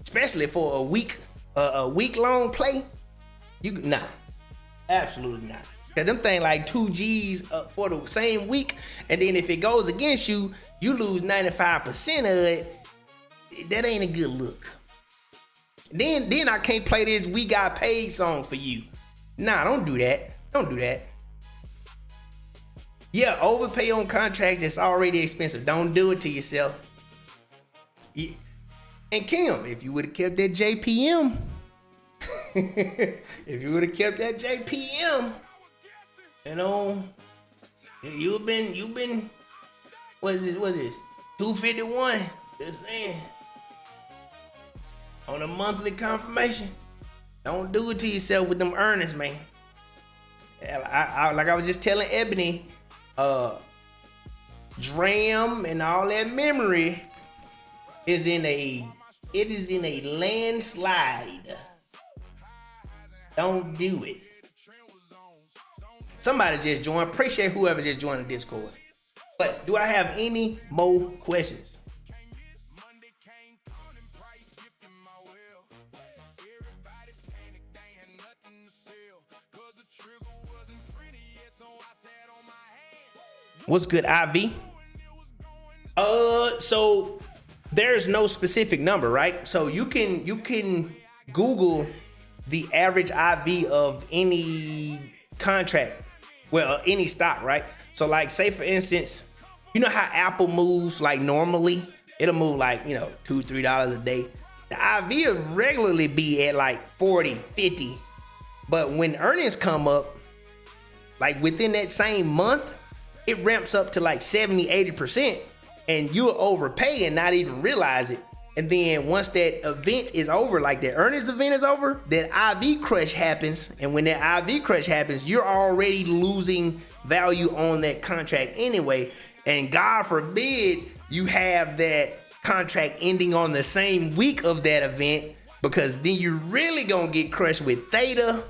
Especially for a week long play. Nah, absolutely not. Cause them thing like 2 G's for the same week, and then if it goes against you, you lose 95% of it. That ain't a good look. Then I can't play this "We Got Paid" song for you. Nah, don't do that. Don't do that. Yeah, overpay on contracts that's already expensive. Don't do it to yourself. Yeah. And Kim, if you would have kept that JPM, if you would have kept that JPM, you know, you've been, what is this? 251. Just saying. On a monthly confirmation. Don't do it to yourself with them earnings, man. Like I was just telling Ebony, DRAM and all that memory is in a landslide. Don't do it. Somebody just joined. Appreciate whoever just joined the Discord. But do I have any more questions? What's good, IV? So there's no specific number, right? So you can Google the average IV of any contract, well, any stock, right? So like, say for instance, you know how Apple moves like normally? It'll move like, $2-3 a day. The IV will regularly be at like 40, 50. But when earnings come up, like within that same month, it ramps up to like 70, 80%. and you'll overpay and not even realize it. And then once that event is over, like the earnings event is over, that IV crush happens. And when that IV crush happens, you're already losing value on that contract anyway. And God forbid you have that contract ending on the same week of that event, because then you're really gonna get crushed with theta.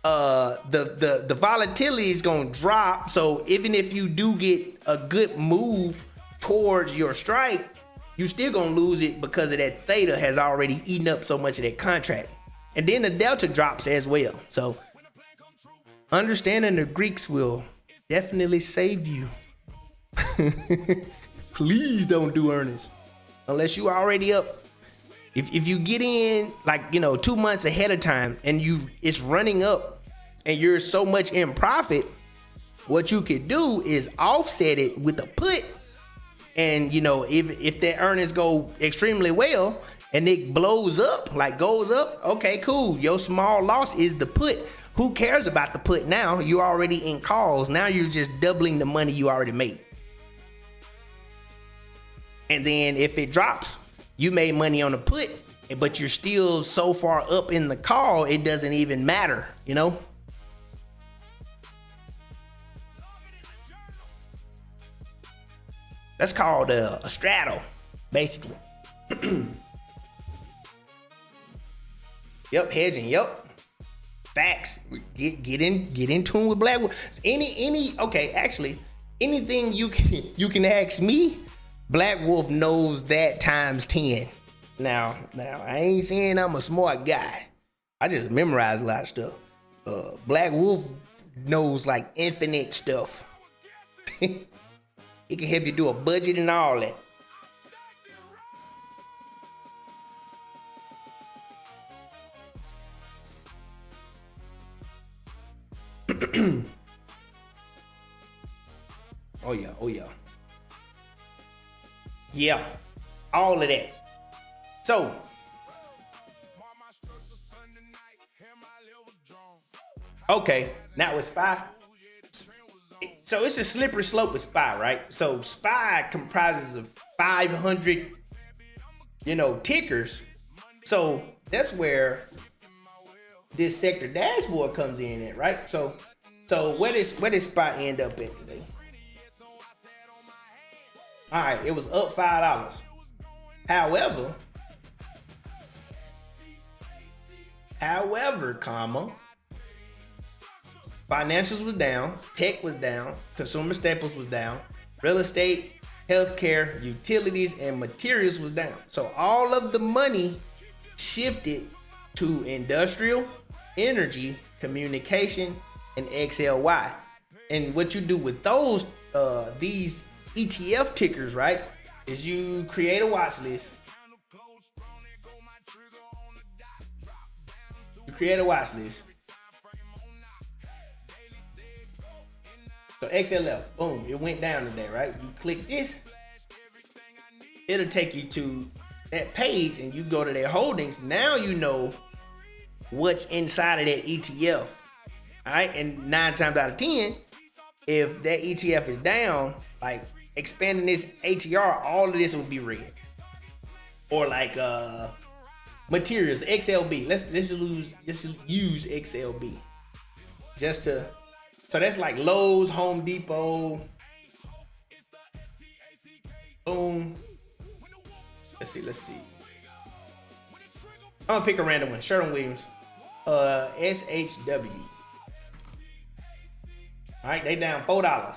The volatility is gonna drop. So even if you do get a good move towards your strike, you still gonna lose it because of that theta has already eaten up so much of that contract. And then the delta drops as well. So understanding the Greeks will definitely save you. Please don't do earnings unless you already up. If you get in like 2 months ahead of time and it's running up and you're so much in profit, what you could do is offset it with a put. And if that earnings go extremely well and it blows up, like goes up, okay, cool. Your small loss is the put. Who cares about the put now? You're already in calls. Now you're just doubling the money you already made. And then if it drops, you made money on the put, but you're still so far up in the call, it doesn't even matter, That's called a straddle, basically. Yep, hedging. Yep, facts. Get in tune with Black Wolf. Actually, anything you can ask me, Black Wolf knows that times 10. Now I ain't saying I'm a smart guy. I just memorize a lot of stuff. Black Wolf knows like infinite stuff. It can help you do a budget and all that. Oh yeah. Yeah, all of that. So, okay, now it's SPY. So it's a slippery slope with SPY, right? So SPY comprises of 500, tickers. So that's where this sector dashboard comes in at, right? So where did SPY end up at today? All right, it was up $5. However, financials was down, tech was down, consumer staples was down, real estate, healthcare, utilities, and materials was down. So all of the money shifted to industrial, energy, communication, and XLY. And what you do with those, these ETF tickers, right, is you create a watch list. So XLF, boom, it went down today, right? You click this, it'll take you to that page and you go to their holdings. Now you know what's inside of that ETF, all right? And 9 times out of 10, if that ETF is down, like expanding this ATR, all of this would be red. Or like materials, XLB. Let's use XLB just to. So that's like Lowe's, Home Depot. Boom. Let's see. I'm gonna pick a random one. Sherwin-Williams. SHW. All right, they down $4.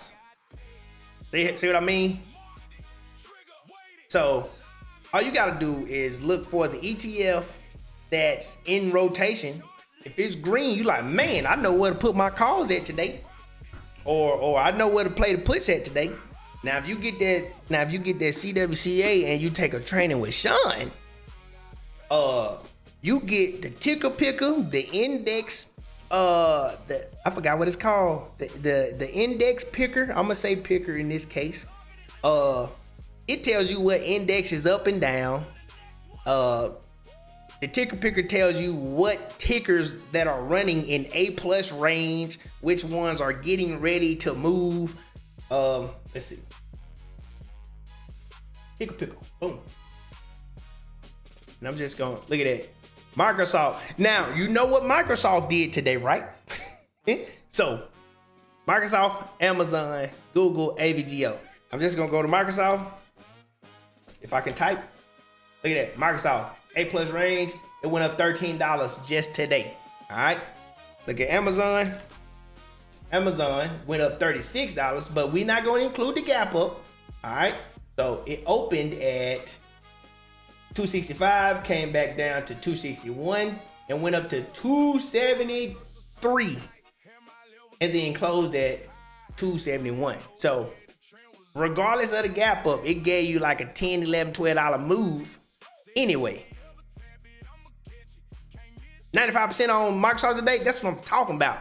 See what I mean? So all you gotta do is look for the ETF that's in rotation. If it's green, you like, man, I know where to put my calls at today. Or I know where to play the puts at today. Now if you get that CWCA and you take a training with Sean, you get the ticker picker, the index, I forgot what it's called. The index picker. I'm gonna say picker in this case. It tells you what index is up and down. The ticker picker tells you what tickers that are running in A+ range, which ones are getting ready to move. Let's see. Pick a pickle. Boom. And I'm just going, look at that. Microsoft. Now, you know what Microsoft did today, right? So, Microsoft, Amazon, Google, AVGO. I'm just going to go to Microsoft. If I can type. Look at that. Microsoft. A+ range. It went up $13 just today. All right. Look at Amazon. Amazon went up $36, but we're not going to include the gap up. All right. So it opened at $265, came back down to $261, and went up to $273, and then closed at $271. So regardless of the gap up, it gave you like a $10, $11, $12 move anyway. 95% on Microsoft today, that's what I'm talking about.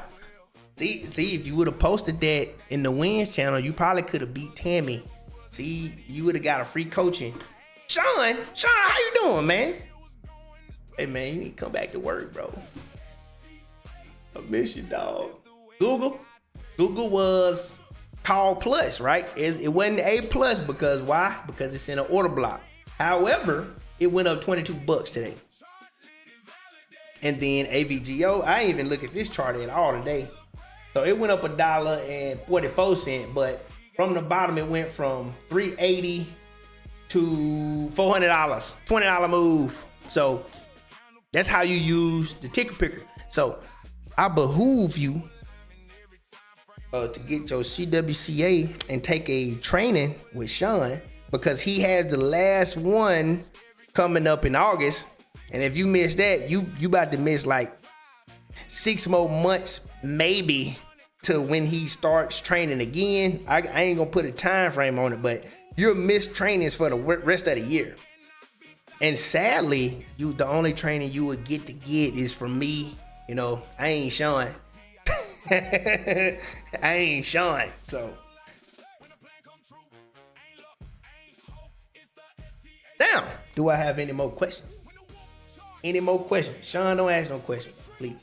See, if you would have posted that in the Wins channel, you probably could have beat Tammy. See, you would have got a free coaching. Sean, how you doing, man? Hey, man, you need to come back to work, bro. I miss you, dog. Google was called Plus, right? It wasn't A+, because why? Because it's in an order block. However, it went up $22 today. And then AVGO, I ain't even look at this chart at all today. So it went up $1.44, but from the bottom it went from $3.80 to $400, $20 move. So that's how you use the ticker picker. So I behoove you to get your CWCA and take a training with Sean, because he has the last one coming up in August. And if you miss that, you about to miss like 6 more months, maybe, to when he starts training again. I ain't gonna put a time frame on it, but you'll miss trainings for the rest of the year. And sadly, the only training you would get is from me. You know, I ain't Sean. I ain't Sean. So now, do I have any more questions? Any more questions? Sean, don't ask no questions, please.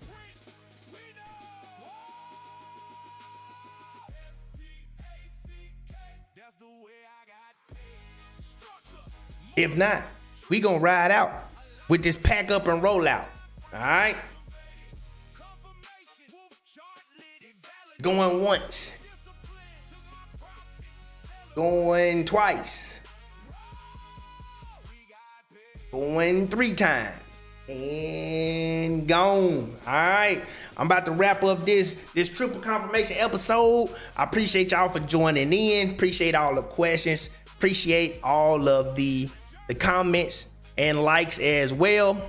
If not, we gonna ride out with this pack up and roll out. All right? Going once. Going twice. Going 3 times. And gone. All right. I'm about to wrap up this triple confirmation episode. I appreciate y'all for joining in. Appreciate all the questions. Appreciate all of the comments and likes as well.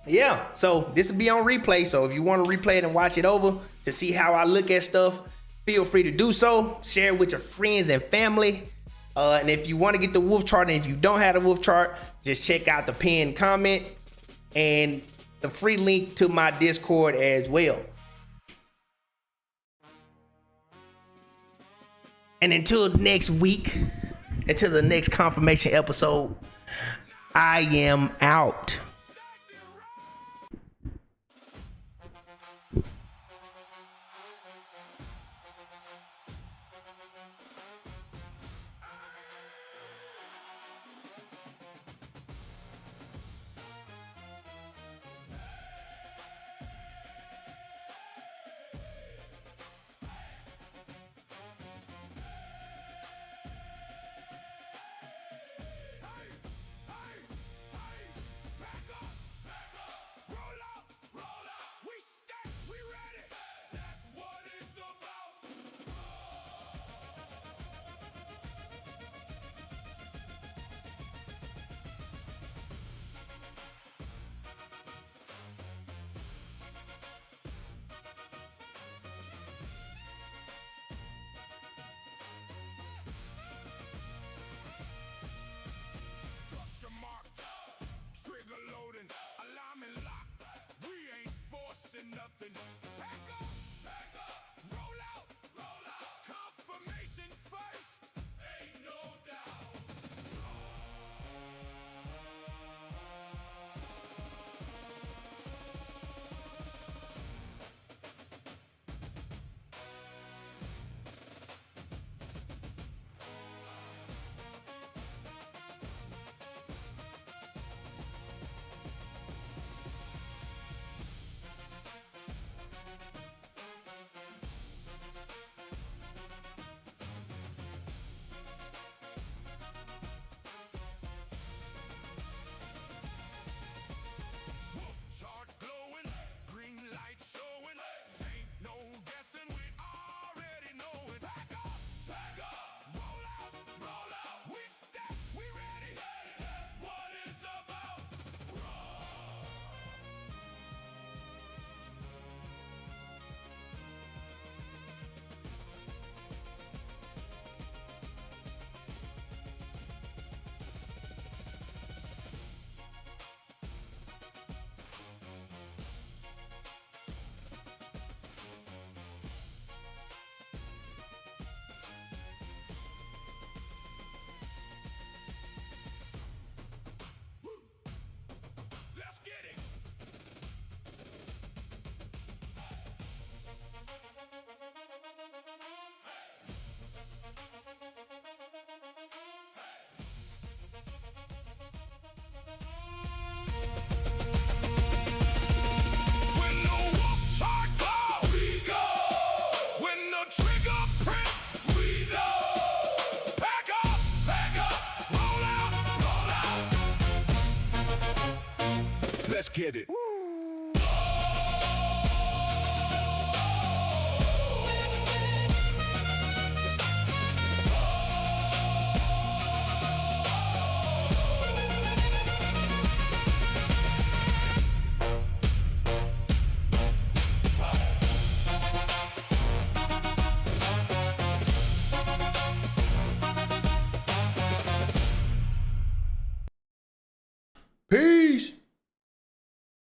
Yeah, so this will be on replay. So if you want to replay it and watch it over to see how I look at stuff, feel free to do so. Share it with your friends and family. And if you want to get the wolf chart, and if you don't have the wolf chart, just check out the pinned comment and the free link to my Discord as well. And until next week, until the next confirmation episode, I am out. get it.